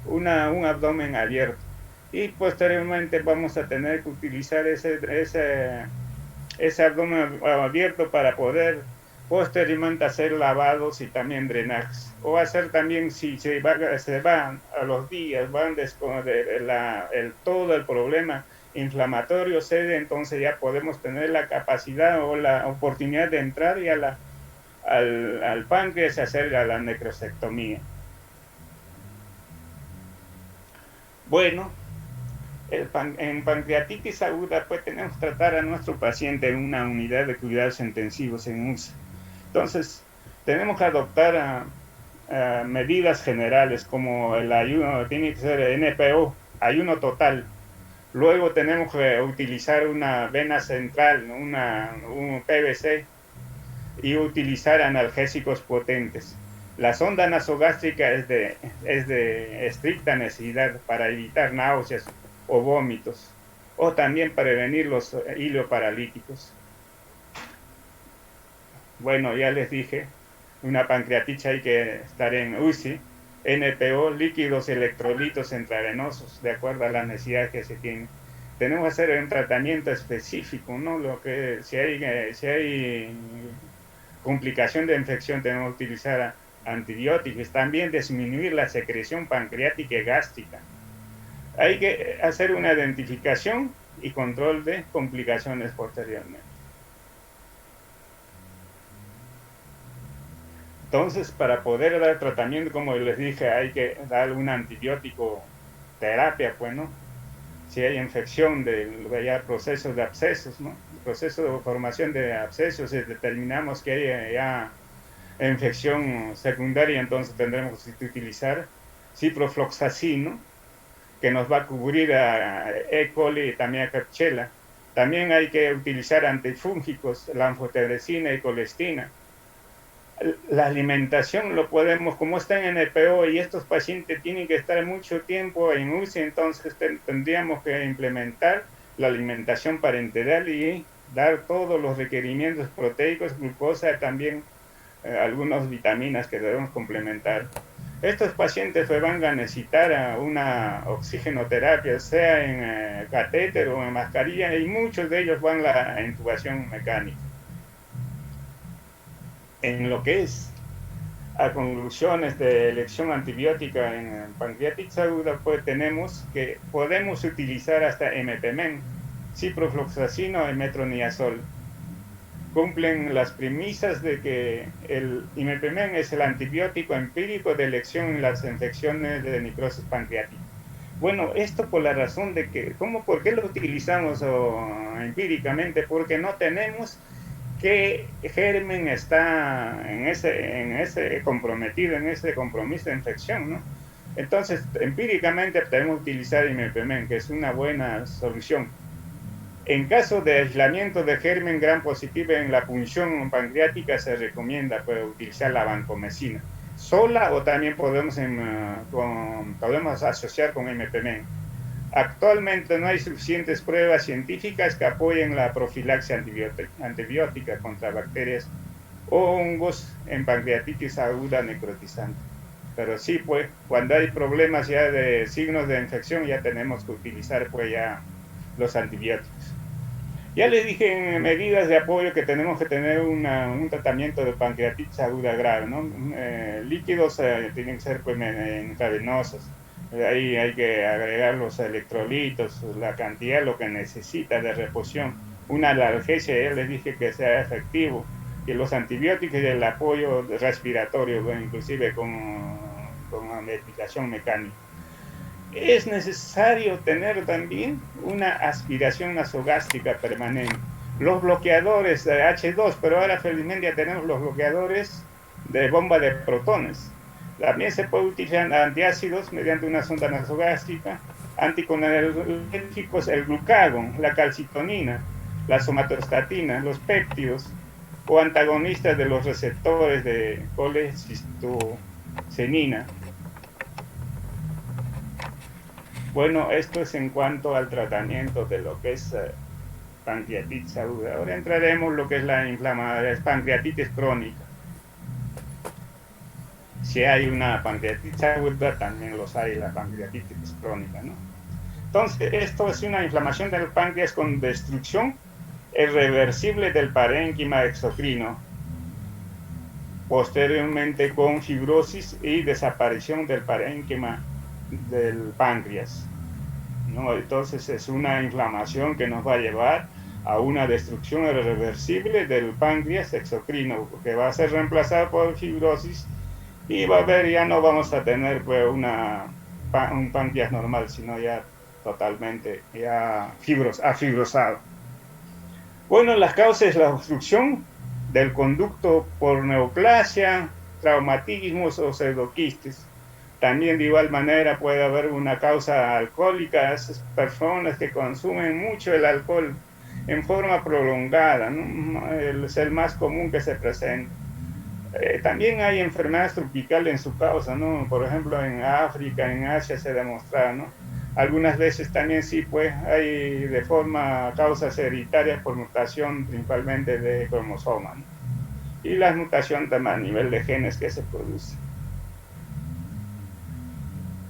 un abdomen abierto. Y posteriormente vamos a tener que utilizar ese abdomen abierto para poder posteriormente hacer lavados y también drenajes. O hacer también, si se van a los días, todo el problema inflamatorio cede, entonces ya podemos tener la capacidad o la oportunidad de entrar y al páncreas y hacer la necrosectomía. Bueno, en pancreatitis aguda pues tenemos que tratar a nuestro paciente en una unidad de cuidados intensivos en UCI. Entonces, tenemos que adoptar medidas generales como el ayuno, tiene que ser NPO, ayuno total. Luego tenemos que utilizar una vena central, un PVC, y utilizar analgésicos potentes. La sonda nasogástrica es de estricta necesidad para evitar náuseas o vómitos, o también prevenir los ilioparalíticos. Bueno, ya les dije, una pancreatitis hay que estar en UCI, NPO, líquidos electrolitos intravenosos, de acuerdo a la necesidad que se tiene. Tenemos que hacer un tratamiento específico, ¿no? Si hay complicación de infección, tenemos que utilizar antibióticos, también disminuir la secreción pancreática y gástrica. Hay que hacer una identificación y control de complicaciones posteriormente. Entonces, para poder dar tratamiento, como les dije, hay que dar un antibiótico terapia, pues, ¿no? Si hay infección ya procesos de abscesos, ¿no? Proceso de formación de abscesos, si determinamos que hay ya infección secundaria, entonces tendremos que utilizar ciprofloxacino, que nos va a cubrir a E. coli y también a Klebsiella. También hay que utilizar antifúngicos, la anfotericina y colestina. La alimentación lo podemos, como está en NPO y estos pacientes tienen que estar mucho tiempo en UCI, entonces tendríamos que implementar la alimentación parenteral y dar todos los requerimientos proteicos, glucosa, también algunas vitaminas que debemos complementar. Estos pacientes van a necesitar una oxigenoterapia, sea en catéter o en mascarilla, y muchos de ellos van a la intubación mecánica. En lo que es a conclusiones de elección antibiótica en pancreatitis aguda, pues tenemos que podemos utilizar hasta mepemen, ciprofloxacino y metronidazol. Cumplen las premisas de que el imepemen es el antibiótico empírico de elección en las infecciones de necrosis pancreática. Bueno, esto por la razón de que, ¿por qué lo utilizamos empíricamente? Porque no tenemos qué germen está en ese comprometido, en ese compromiso de infección, ¿no? Entonces, empíricamente podemos utilizar imipenem, que es una buena solución. En caso de aislamiento de germen gram positivo en la punción pancreática, se recomienda pues, utilizar la vancomicina sola o también podemos asociar con imipenem. Actualmente no hay suficientes pruebas científicas que apoyen la profilaxia antibiótica contra bacterias o hongos en pancreatitis aguda necrotizante. Pero sí, pues, cuando hay problemas ya de signos de infección, ya tenemos que utilizar pues ya los antibióticos. Ya les dije en medidas de apoyo que tenemos que tener un tratamiento de pancreatitis aguda grave, ¿no? Líquidos tienen que ser pues, intravenosos. Ahí hay que agregar los electrolitos, la cantidad, lo que necesita de reposición. Una analgesia, ya les dije que sea efectivo. Y los antibióticos y el apoyo respiratorio, bueno, inclusive con medicación mecánica. Es necesario tener también una aspiración nasogástrica permanente. Los bloqueadores de H2, pero ahora felizmente ya tenemos los bloqueadores de bomba de protones. También se puede utilizar antiácidos mediante una sonda nasogástrica, anticolinérgicos, el glucagón, la calcitonina, la somatostatina, los péptidos o antagonistas de los receptores de colecistocinina. Bueno, esto es en cuanto al tratamiento de lo que es pancreatitis aguda. Ahora entraremos en lo que es la pancreatitis crónica. Si hay una pancreatitis aguda, también los hay la pancreatitis crónica, ¿no? Entonces, esto es una inflamación del páncreas con destrucción irreversible del parénquima exocrino, posteriormente con fibrosis y desaparición del parénquima del páncreas, ¿no? Entonces es una inflamación que nos va a llevar a una destrucción irreversible del páncreas exocrino, que va a ser reemplazado por fibrosis y va a haber, ya no vamos a tener pues, un páncreas normal, sino ya totalmente ya afibrosado. Bueno, las causas es la obstrucción del conducto por neoplasia, traumatismos o pseudoquistes. También de igual manera puede haber una causa alcohólica, esas personas que consumen mucho el alcohol en forma prolongada, ¿no? Es el más común que se presenta. También hay enfermedades tropicales en su causa, ¿no? Por ejemplo, en África, en Asia se demostrado, ¿no? Algunas veces también sí, pues, hay de forma causas hereditarias por mutación principalmente de cromosomas, ¿no? Y las mutaciones también a nivel de genes que se producen.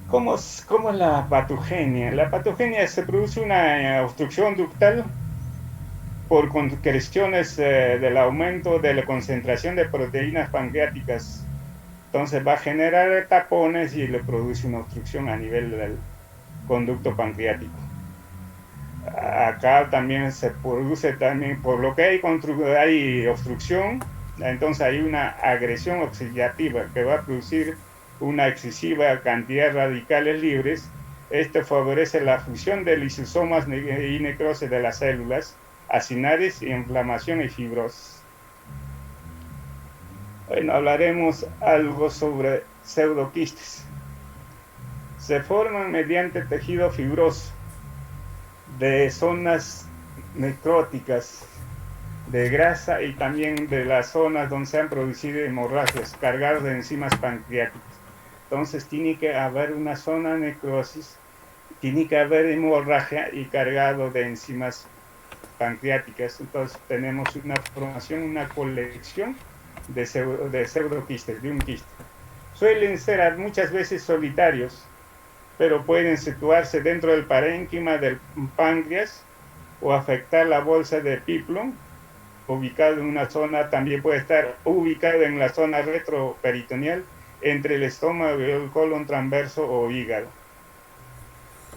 ¿Cómo es la patogenia? La patogenia se produce una obstrucción ductal por concreciones del aumento de la concentración de proteínas pancreáticas. Entonces va a generar tapones y le produce una obstrucción a nivel del conducto pancreático. Acá también se produce también, por lo que hay obstrucción, entonces hay una agresión oxidativa que va a producir una excesiva cantidad de radicales libres. Esto favorece la fusión de lisosomas y necrosis de las células acinares, inflamación y fibrosis. Bueno, hablaremos algo sobre pseudoquistes. Se forman mediante tejido fibroso de zonas necróticas de grasa y también de las zonas donde se han producido hemorragias cargadas de enzimas pancreáticas. Entonces tiene que haber una zona de necrosis, tiene que haber hemorragia y cargado de enzimas pancreáticas. Entonces tenemos una formación, una colección de pseudoquistes, de un quiste. Suelen ser muchas veces solitarios, pero pueden situarse dentro del parénquima del páncreas o afectar la bolsa de Piplo, ubicado en una zona, también puede estar ubicado en la zona retroperitoneal entre el estómago y el colon transverso o hígado.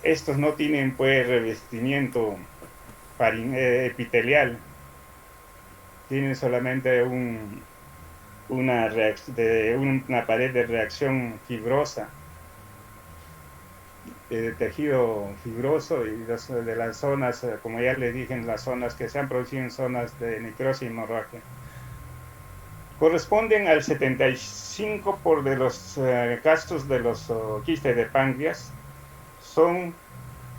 Estos no tienen pues revestimiento epitelial, tienen solamente una pared de reacción fibrosa. de tejido fibroso y de las zonas, como ya les dije, en las zonas que se han producido en zonas de necrosis y hemorragia. Corresponden al 75% de los casos de los quistes de páncreas. Son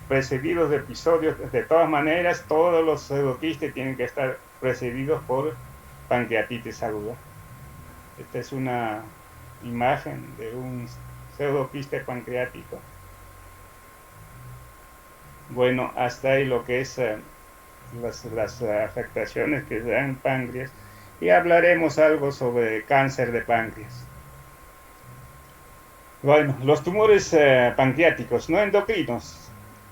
precedidos de episodios, de todas maneras, todos los pseudoquistes tienen que estar precedidos por pancreatitis aguda. Esta es una imagen de un pseudoquiste pancreático. Bueno, hasta ahí lo que es las afectaciones que se dan en páncreas, y hablaremos algo sobre cáncer de páncreas. Bueno, los tumores pancreáticos no endocrinos,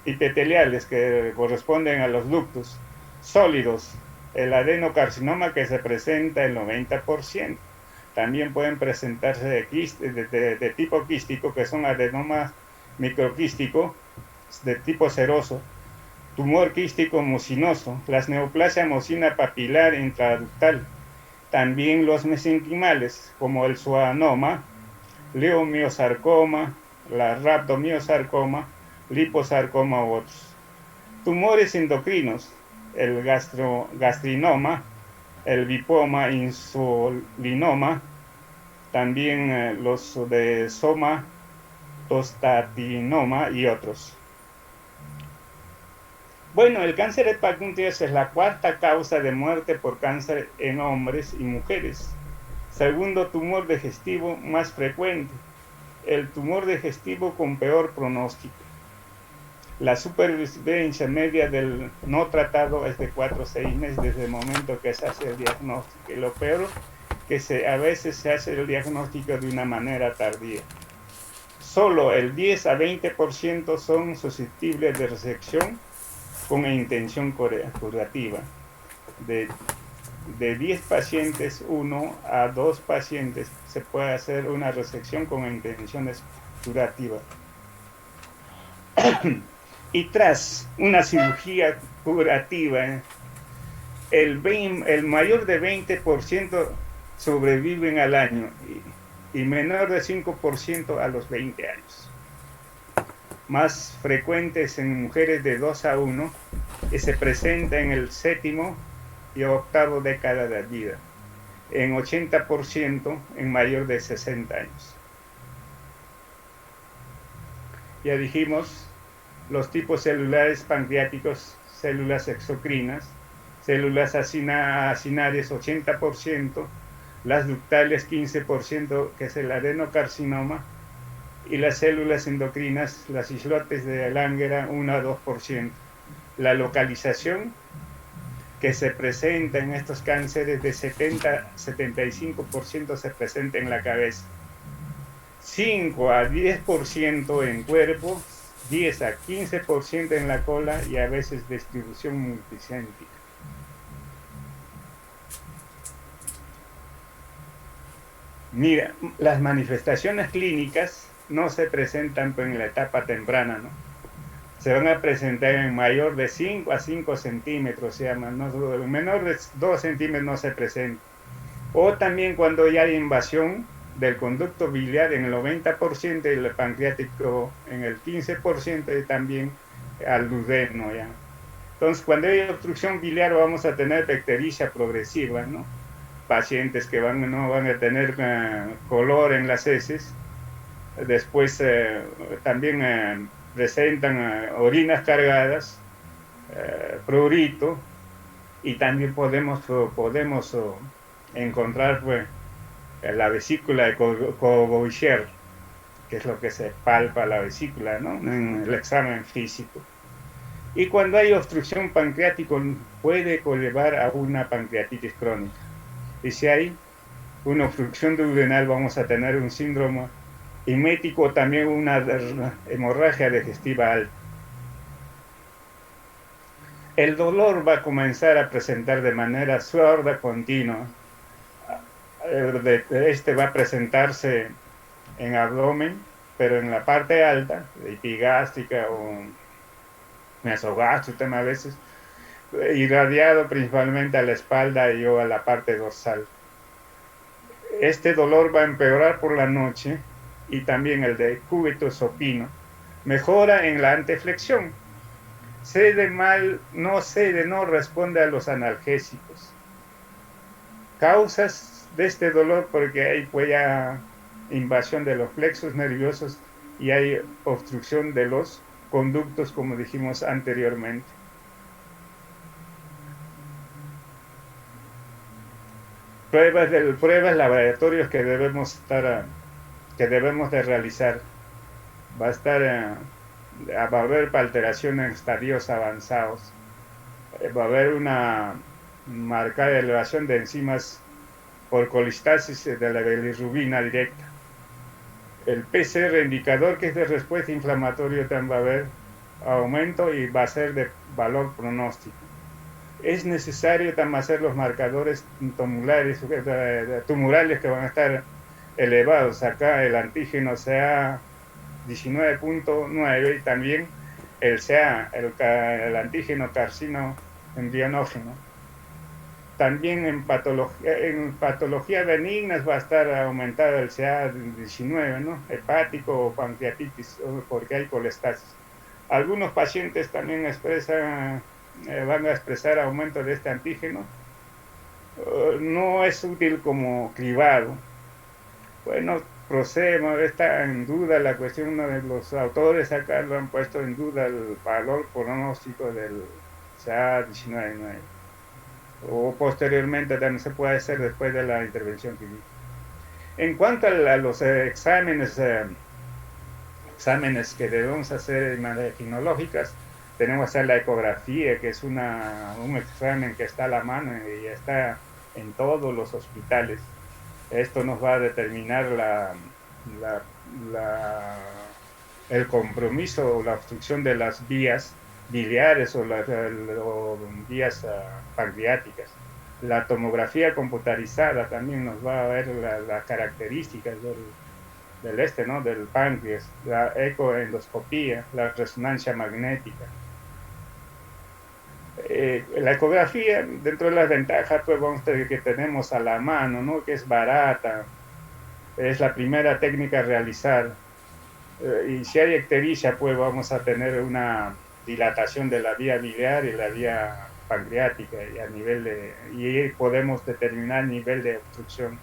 epiteliales, que corresponden a los ductos sólidos, el adenocarcinoma, que se presenta el 90%. También pueden presentarse de tipo quístico, que son adenomas microquístico de tipo seroso, tumor quístico mucinoso, las neoplasia mucina papilar intraductal, también los mesenquimales, como el schwannoma, leomiosarcoma, la rhabdomiosarcoma, liposarcoma u otros. Tumores endocrinos, el gastrinoma, el lipoma, insulinoma, también los de somatostatinoma y otros. Bueno, el cáncer de páncreas es la cuarta causa de muerte por cáncer en hombres y mujeres. Segundo tumor digestivo más frecuente. El tumor digestivo con peor pronóstico. La supervivencia media del no tratado es de 4 a 6 meses desde el momento que se hace el diagnóstico. Y lo peor, que a veces se hace el diagnóstico de una manera tardía. Solo el 10 a 20% son susceptibles de resección con intención curativa. De 10 pacientes, 1 a 2 pacientes se puede hacer una resección con intenciones curativas. Y tras una cirugía curativa, el mayor de 20% sobreviven al año y menor de 5% a los 20 años. Más frecuentes en mujeres de 2 a 1, que se presenta en el 7º y 8ª década de vida, en 80% en mayor de 60 años. Ya dijimos, los tipos celulares pancreáticos, células exocrinas, células acinarias 80%, las ductales 15%, que es el adenocarcinoma, y las células endocrinas, las islotes de Langer, 1 a 2%. La localización que se presenta en estos cánceres de 70-75% se presenta en la cabeza, 5 a 10% en cuerpo, 10 a 15% en la cola y a veces distribución multicéntrica. Mira, las manifestaciones clínicas no se presentan en la etapa temprana, ¿no? Se van a presentar en mayor de 5 a 5 centímetros, se llama, ¿no? Menor de 2 centímetros no se presenta. O también cuando ya hay invasión del conducto biliar en el 90% y el pancreático en el 15% y también al duodeno, ¿ya? Entonces, cuando hay obstrucción biliar vamos a tener ictericia progresiva, ¿no? Pacientes que no van a tener color en las heces. Después también presentan orinas cargadas, prurito, y también podemos encontrar pues, la vesícula de Cobovicher, que es lo que se palpa la vesícula, ¿no? En el examen físico. Y cuando hay obstrucción pancreática puede conllevar a una pancreatitis crónica. Y si hay una obstrucción duodenal vamos a tener un síndrome emético, también una hemorragia digestiva alta. El dolor va a comenzar a presentar de manera sorda, continua. Este va a presentarse en abdomen, pero en la parte alta, epigástrica o mesogástrica a veces, irradiado principalmente a la espalda y o a la parte dorsal. Este dolor va a empeorar por la noche y también el de cúbito supino Mejora en la anteflexión. Cede mal, no cede, no responde a los analgésicos. Causas de este dolor porque hay pues ya invasión de los plexos nerviosos y hay obstrucción de los conductos, como dijimos anteriormente. Pruebas laboratorios que que debemos de realizar. Va a haber alteración en estadios avanzados. Va a haber una marcada elevación de enzimas por colistasis de la bilirrubina directa. El PCR indicador que es de respuesta inflamatoria también va a haber aumento y va a ser de valor pronóstico. Es necesario también hacer los marcadores tumorales que van a estar elevados. Acá el antígeno sea 19.9 y también el antígeno carcino embrionógeno. También en patología benignas va a estar aumentado el CA19, ¿no? Hepático o pancreatitis, porque hay colestasis. Algunos pacientes también van a expresar aumento de este antígeno. No es útil como cribado. Bueno, procedemos, está en duda la cuestión, uno de los autores acá lo han puesto en duda el valor pronóstico del CA19. O posteriormente también se puede hacer después de la intervención quirúrgica. En cuanto a los exámenes que debemos hacer en imagenológicas, tenemos que hacer la ecografía, que es un examen que está a la mano y está en todos los hospitales. Esto nos va a determinar el compromiso o la obstrucción de las vías biliares o vías pancreáticas. La tomografía computarizada también nos va a ver las características del páncreas, la ecoendoscopía, la resonancia magnética. La ecografía, dentro de las ventajas, pues vamos a ver que tenemos a la mano, ¿no? Que es barata, es la primera técnica a realizar. Y si hay ictericia, pues vamos a tener una dilatación de la vía biliar y la vía pancreática y podemos determinar el nivel de obstrucción.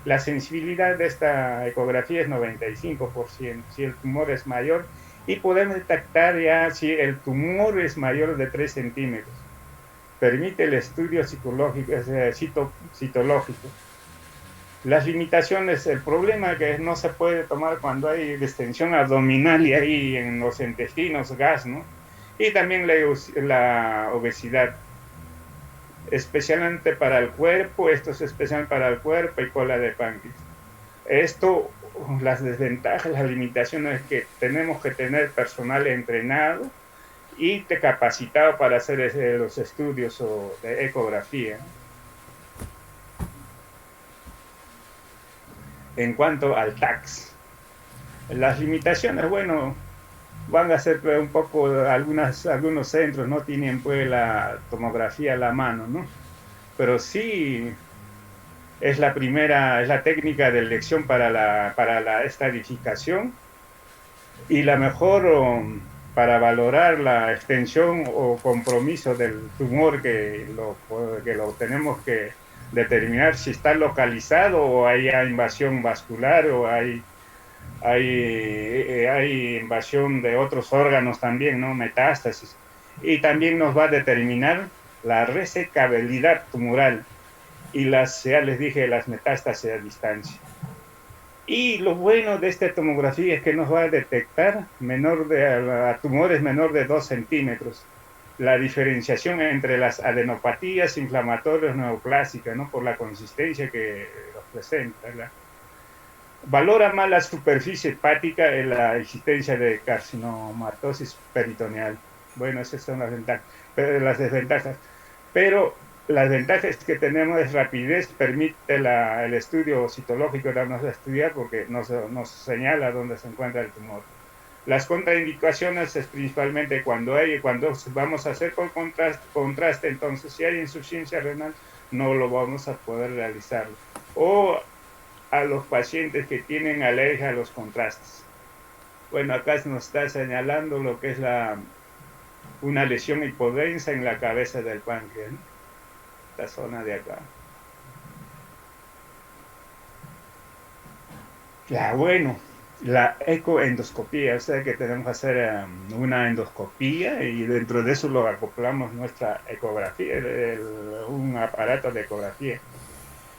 La sensibilidad de esta ecografía es 95%, si el tumor es mayor, y podemos detectar ya si el tumor es mayor de 3 centímetros. Permite el estudio citológico. Las limitaciones, el problema que no se puede tomar cuando hay distensión abdominal y hay en los intestinos gas, ¿no? Y también la obesidad, especialmente para el cuerpo, esto es especial para el cuerpo y cola de páncreas. Esto, las desventajas, las limitaciones es que tenemos que tener personal entrenado y capacitado para hacer los estudios de ecografía. En cuanto al TACS, las limitaciones, bueno, van a ser un poco, algunos centros no tienen pues la tomografía a la mano, ¿no? Pero sí es la técnica de elección para la estadificación y la mejor para valorar la extensión o compromiso del tumor que lo tenemos que determinar si está localizado o hay invasión vascular o hay invasión de otros órganos también, ¿no? Metástasis. Y también nos va a determinar la resecabilidad tumoral y ya les dije, las metástasis a distancia. Y lo bueno de esta tomografía es que nos va a detectar tumores menor de 2 centímetros. La diferenciación entre las adenopatías inflamatorias neoplásicas, ¿no? Por la consistencia que los presenta, ¿verdad? Valora más la superficie hepática en la existencia de carcinomatosis peritoneal. Bueno, esas son las desventajas. Pero las ventajas que tenemos es rapidez, permite el estudio citológico darnos a estudiar porque nos señala dónde se encuentra el tumor. Las contraindicaciones es principalmente cuando vamos a hacer con contraste, entonces si hay insuficiencia renal no lo vamos a poder realizar. O a los pacientes que tienen alergia a los contrastes. Bueno, acá nos está señalando lo que es una lesión hipodensa en la cabeza del páncreas, ¿no? Esta zona de acá. Ya, bueno, la ecoendoscopía, o sea que tenemos que hacer una endoscopía y dentro de eso lo acoplamos nuestra ecografía, un aparato de ecografía.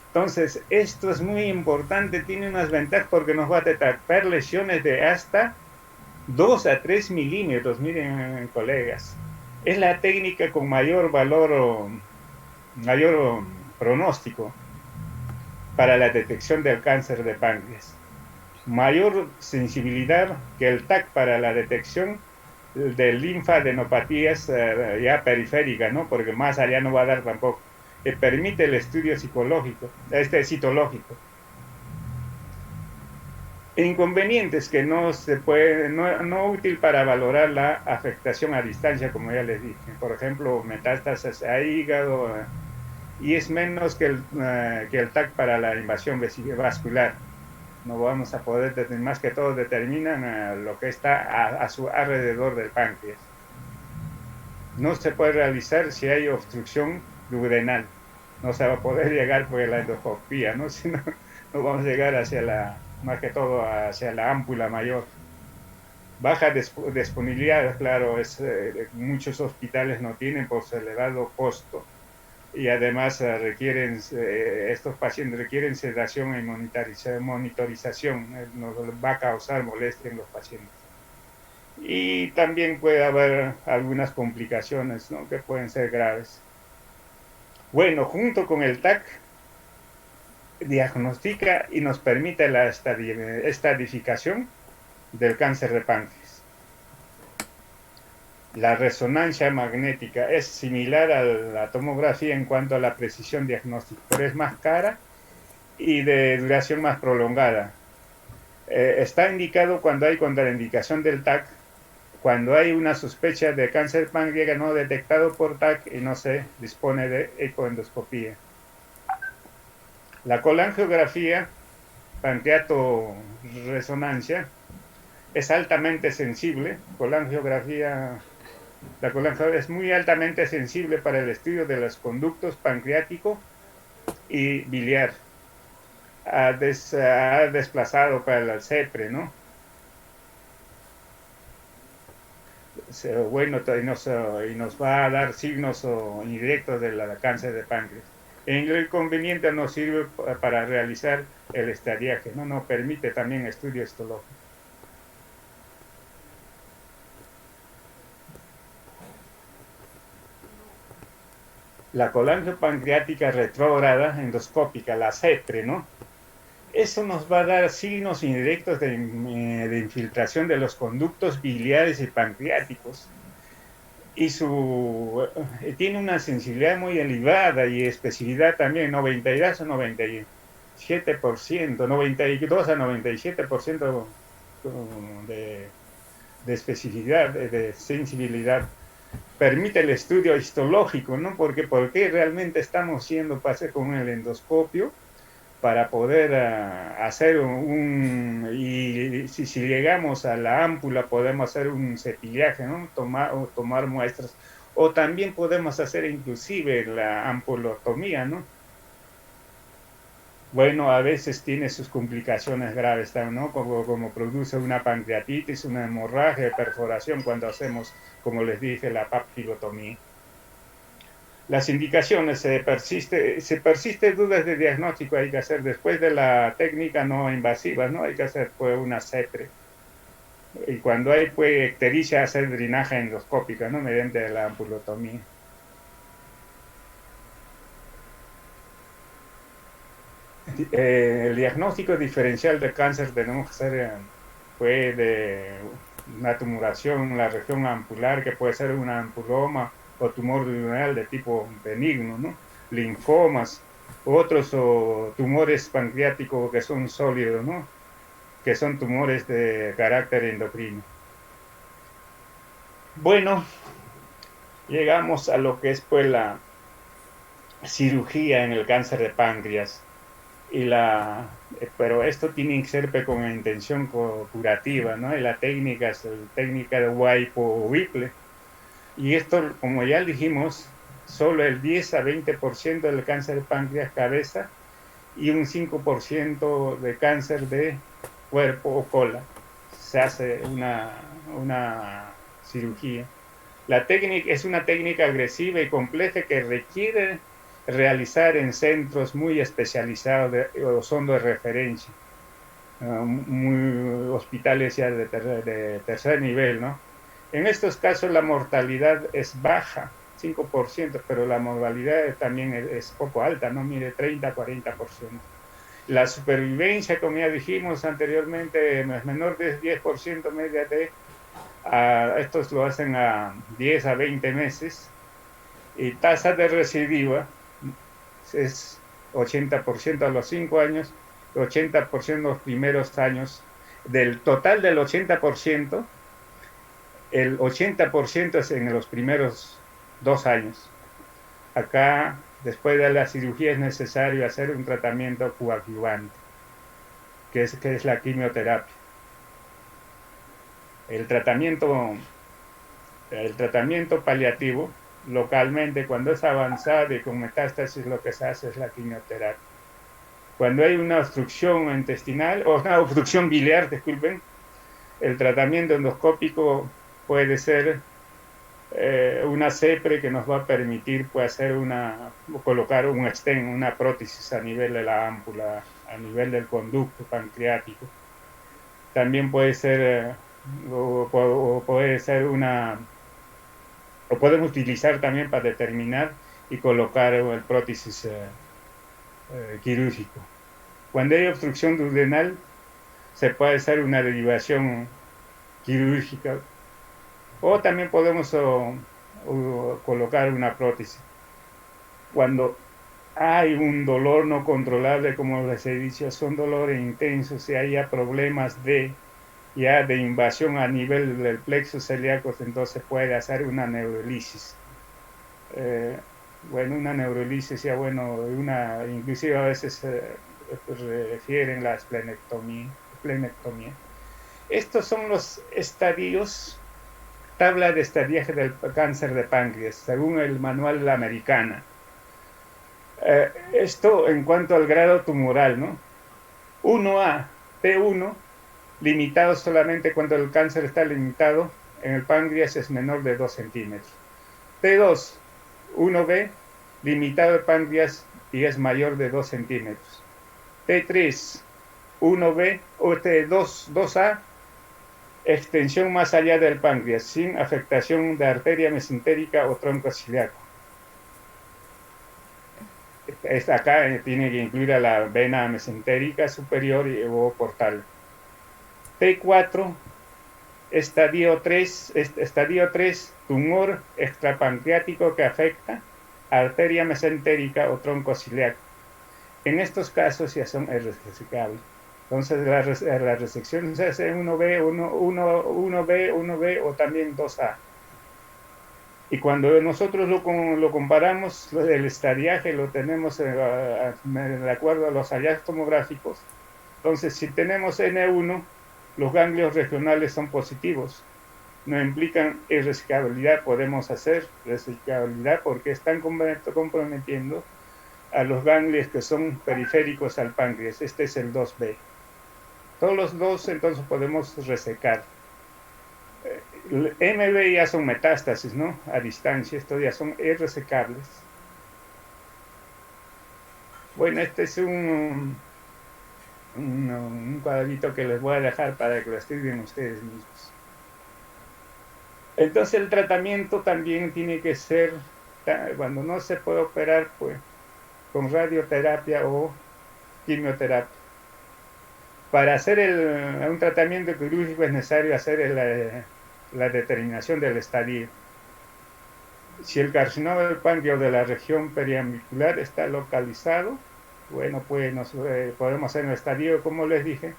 Entonces, esto es muy importante, tiene unas ventajas porque nos va a detectar lesiones de hasta 2 a 3 milímetros, miren, colegas. Es la técnica con mayor valor mayor pronóstico para la detección del cáncer de páncreas. Mayor sensibilidad que el TAC para la detección de linfadenopatías ya periféricas, ¿no? Porque más allá no va a dar tampoco. Permite el estudio psicológico, citológico. Inconvenientes que no se puede, no útil para valorar la afectación a distancia, como ya les dije. Por ejemplo, metástasis a hígado, y es menos que el TAC para la invasión vascular. No vamos a poder determinar, más que todo determinan lo que está a su alrededor del páncreas. No se puede realizar si hay obstrucción duodenal. No se va a poder llegar por la endoscopía, ¿no? Si no, no vamos a llegar más que todo hacia la ámpula mayor. Baja disponibilidad, claro, muchos hospitales no tienen por su elevado costo y además estos pacientes requieren sedación y monitorización, nos va a causar molestia en los pacientes. Y también puede haber algunas complicaciones, ¿no? Que pueden ser graves. Bueno, junto con el TAC, diagnostica y nos permite la estadificación del cáncer de páncreas. La resonancia magnética es similar a la tomografía en cuanto a la precisión diagnóstica, pero es más cara y de duración más prolongada. Está indicado cuando hay contraindicación del TAC, cuando hay una sospecha de cáncer páncreas no detectado por TAC y no se dispone de ecoendoscopía. La colangiografía, pancreato resonancia, es altamente sensible. La colangiografía es muy altamente sensible para el estudio de los conductos pancreático y biliar. Ha desplazado para el CEPRE, ¿no? Bueno, y nos va a dar signos indirectos del cáncer de páncreas. En el inconveniente nos sirve para realizar el estadiaje, ¿no? Nos permite también estudio histológico. La colangiopancreática retrógrada endoscópica, la CEPRE, ¿no? Eso nos va a dar signos indirectos de infiltración de los conductos biliares y pancreáticos. Y tiene una sensibilidad muy elevada y especificidad también, 92 a 97%, 92 a 97% de especificidad, de sensibilidad. Permite el estudio histológico, ¿no? ¿Por qué realmente estamos siendo pase con el endoscopio? Para poder hacer y si llegamos a la ámpula podemos hacer un cepillaje, ¿no? Tomar muestras, o también podemos hacer inclusive la ampulotomía, ¿no? Bueno, a veces tiene sus complicaciones graves, ¿no? Como produce una pancreatitis, una hemorragia, perforación cuando hacemos, como les dije, la papilotomía. Las indicaciones, se persiste dudas de diagnóstico, hay que hacer después de la técnica no invasiva, ¿no? Hay que hacer pues una CEPRE. Y cuando hay pues ictericia, hacer drenaje endoscópica, ¿no? Mediante la ampulotomía. El diagnóstico diferencial de cáncer tenemos que hacer pues de una tumoración en la región ampular, que puede ser una ampuloma o tumor duodenal de tipo benigno, ¿no? Linfomas, otros tumores pancreáticos que son sólidos, ¿no? Que son tumores de carácter endocrino. Bueno, llegamos a lo que es pues la cirugía en el cáncer de páncreas y la pero esto tiene que ser con intención curativa, ¿no? Y la técnica es la técnica de Whipple o Whipple. Y esto, como ya dijimos, solo el 10 a 20% del cáncer de páncreas cabeza y un 5% de cáncer de cuerpo o cola. Se hace una cirugía. La técnica es una técnica agresiva y compleja que requiere realizar en centros muy especializados o son de referencia, muy hospitales ya de tercer nivel, ¿no? En estos casos la mortalidad es baja, 5%, pero la mortalidad también es poco alta, ¿no? Mire, 30-40%. La supervivencia, como ya dijimos anteriormente, es menor de 10% media de, estos lo hacen a 10 a 20 meses, y tasa de recidiva es 80% a los 5 años, 80% los primeros años. Del total del 80%, el 80% es en los primeros 2 años. Acá, después de la cirugía, es necesario hacer un tratamiento coadyuvante, que es la quimioterapia. El tratamiento, el tratamiento paliativo, localmente, cuando es avanzado y con metástasis, lo que se hace es la quimioterapia. Cuando hay una obstrucción intestinal, o una obstrucción biliar, disculpen, el tratamiento endoscópico puede ser una CEPRE que nos va a permitir pues, colocar un stent, una prótesis a nivel de la ámpula, a nivel del conducto pancreático. También puede ser, o puede ser o podemos utilizar también para determinar y colocar el prótesis quirúrgico. Cuando hay obstrucción duodenal, se puede hacer una derivación quirúrgica o también podemos colocar una prótesis. Cuando hay un dolor no controlable, como les he dicho, son dolores intensos y haya problemas de invasión a nivel del plexo celíaco, entonces puede hacer una neurolisis. Bueno, una neurolisis ya bueno, inclusive a veces refieren la esplenectomía. Estos son los estadios, tabla de estadiaje del cáncer de páncreas, según el manual La Americana. Esto en cuanto al grado tumoral, ¿no? 1A, T1, limitado solamente cuando el cáncer está limitado en el páncreas es menor de 2 centímetros. T2, 1B, limitado el páncreas y es mayor de 2 centímetros. T3, 1B o T2, 2A, extensión más allá del páncreas, sin afectación de arteria mesentérica o tronco ciliaco. Acá tiene que incluir a la vena mesentérica superior o portal. T4, estadio 3, tumor extrapancreático que afecta arteria mesentérica o tronco ciliaco. En estos casos ya son irresecables. Entonces la resección se hace 1B, 1B, 1B o también 2A. Y cuando nosotros lo comparamos, el estadiaje lo tenemos de acuerdo a los hallazgos tomográficos. Entonces, si tenemos N1, los ganglios regionales son positivos. No implican irresecabilidad, podemos hacer resecabilidad porque están comprometiendo a los ganglios que son periféricos al páncreas. Este es el 2B. Todos los dos, entonces, podemos resecar. MB ya son metástasis, ¿no? A distancia, estos ya son irresecables. Bueno, este es un cuadrito que les voy a dejar para que lo estudien ustedes mismos. Entonces el tratamiento también tiene que ser, cuando no se puede operar, pues con radioterapia o quimioterapia. Para hacer un tratamiento quirúrgico es necesario hacer la determinación del estadio. Si el carcinoma del páncreas de la región periambicular está localizado, bueno, pues podemos hacer un estadio, como les dije.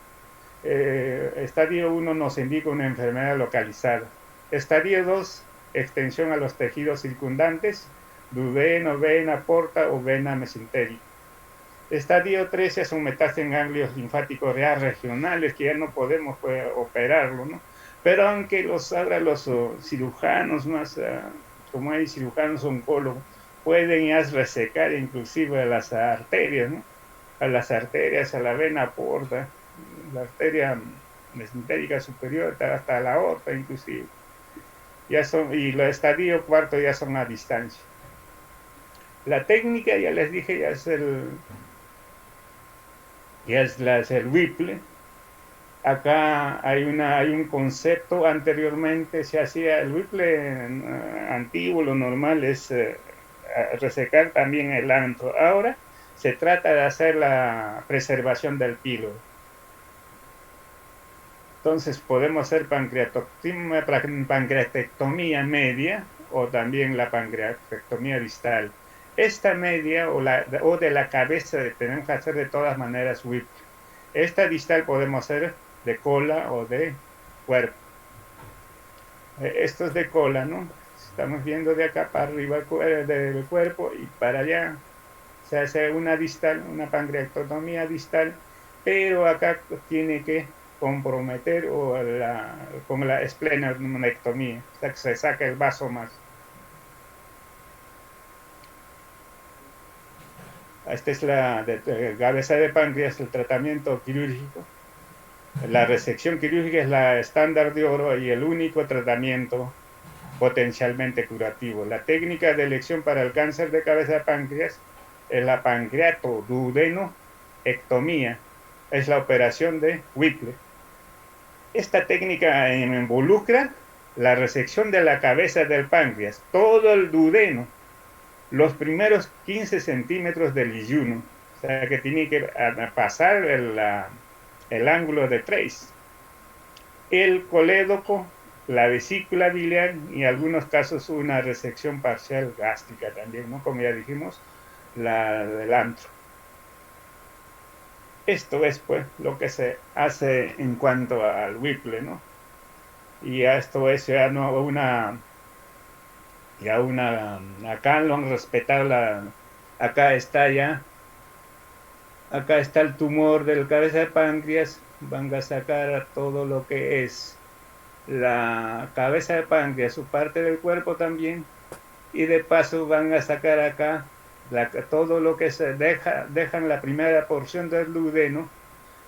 Estadio 1 nos indica una enfermedad localizada. Estadio 2, extensión a los tejidos circundantes, duodeno, vena porta o vena mesentérica. Estadio 3 es un metástasis en ganglios linfáticos ya regionales que ya no podemos operarlo, ¿no? Pero aunque ahora los cirujanos más, como hay cirujanos oncólogos, pueden ya resecar inclusive las arterias, ¿no? A las arterias, a la vena porta, la arteria mesentérica superior, hasta la aorta inclusive. Ya son, y el estadio cuarto ya son a distancia. La técnica, ya les dije, es el Whipple. Acá hay un concepto, anteriormente se hacía el Whipple antiguo, lo normal es resecar también el antro. Ahora se trata de hacer la preservación del píloro. Entonces podemos hacer pancreatectomía media o también la pancreatectomía distal. Esta media o de la cabeza tenemos que hacer de todas maneras Whipple. Esta distal podemos hacer de cola o de cuerpo. Esto es de cola, ¿no? Estamos viendo de acá para arriba del cuerpo y para allá se hace una distal, una pancreatectomía distal, pero acá tiene que comprometer con la esplenectomía, o sea que se saca el vaso más. Esta es la cabeza de páncreas, el tratamiento quirúrgico. La resección quirúrgica es la estándar de oro y el único tratamiento potencialmente curativo. La técnica de elección para el cáncer de cabeza de páncreas es la pancreatoduodenoectomía, es la operación de Whipple. Esta técnica involucra la resección de la cabeza del páncreas, todo el duodeno, los primeros 15 centímetros del yeyuno, o sea que tiene que pasar el ángulo de trace, el colédoco, la vesícula biliar y en algunos casos una resección parcial gástrica también, ¿no? Como ya dijimos, la del antro. Esto es pues lo que se hace en cuanto al Whipple, ¿no? Y esto es ya no acá lo han respetado, acá está el tumor del cabeza de páncreas, van a sacar todo lo que es la cabeza de páncreas, su parte del cuerpo también, y de paso van a sacar acá todo lo que se dejan la primera porción del duodeno,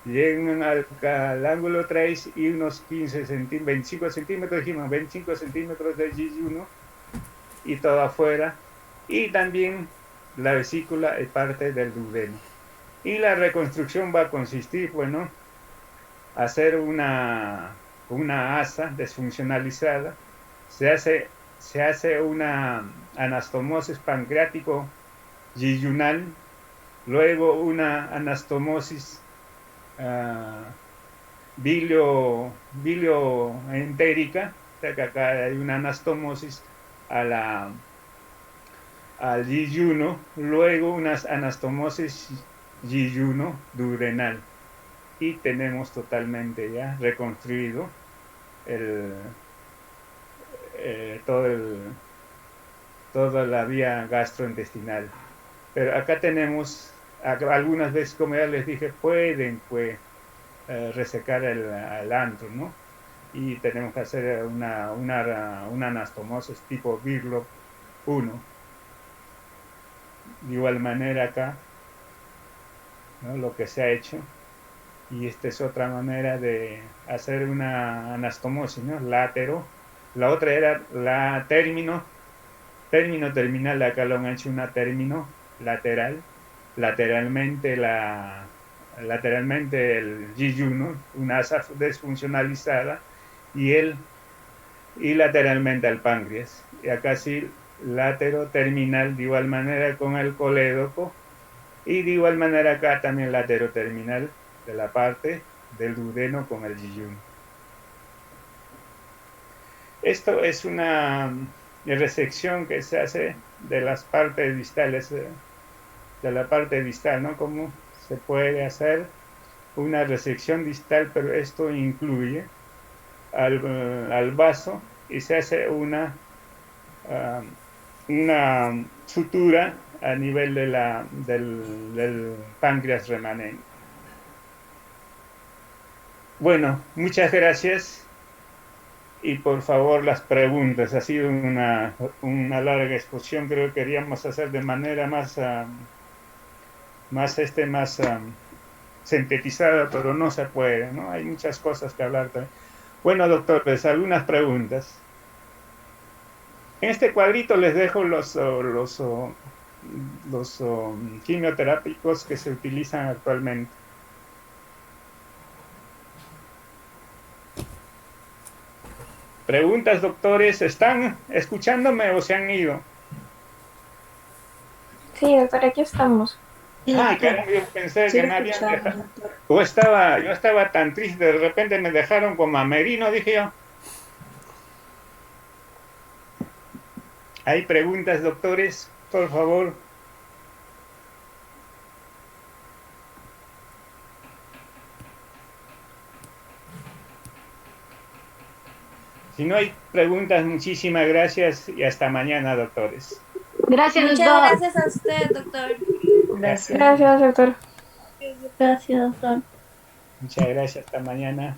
llegan al ángulo 3 y unos 25 centímetros, dijimos, 25 centímetros de yeyuno y todo afuera, y también la vesícula es parte del duodeno. Y la reconstrucción va a consistir, bueno, hacer una asa desfuncionalizada, se hace una anastomosis pancreático yeyunal, luego una anastomosis bilioentérica, o sea que acá hay una anastomosis al yeyuno, luego una anastomosis yeyuno duodenal y tenemos totalmente ya reconstruido toda la vía gastrointestinal. Pero acá tenemos, algunas veces, como ya les dije, pueden resecar el antro, ¿no? Y tenemos que hacer una anastomosis tipo Birlock 1. De igual manera acá, ¿no? Lo que se ha hecho. Y esta es otra manera de hacer una anastomosis, ¿no? Látero. La otra era la término terminal, acá lo han hecho una término lateral, lateralmente el yeyuno, una asa desfuncionalizada, y lateralmente al páncreas. Y acá sí, terminal de igual manera con el colédoco, y de igual manera acá también terminal de la parte del duodeno con el yeyuno. Esto es una resección que se hace de las partes distales, de la parte distal, ¿no? Como se puede hacer una resección distal, pero esto incluye al vaso y se hace una sutura a nivel del páncreas remanente. Bueno, muchas gracias y por favor las preguntas. Ha sido una larga exposición, creo que queríamos hacer de manera más sintetizada, pero no se puede, ¿no? Hay muchas cosas que hablar también. Bueno, doctores, algunas preguntas. En este cuadrito les dejo los quimioterápicos que se utilizan actualmente. Preguntas, doctores, ¿están escuchándome o se han ido? Sí, doctor, aquí estamos. Ah, caramba, yo pensé Sí que lo me habían escuchamos, dejado. doctor. Yo estaba tan triste, de repente me dejaron como a Merino, dije yo. ¿Hay preguntas, doctores? Por favor. Si no hay preguntas, muchísimas gracias y hasta mañana, doctores. Gracias, Muchas doctor. gracias a usted, doctor. Gracias. Gracias, doctor. Gracias, doctor. Muchas gracias, hasta mañana.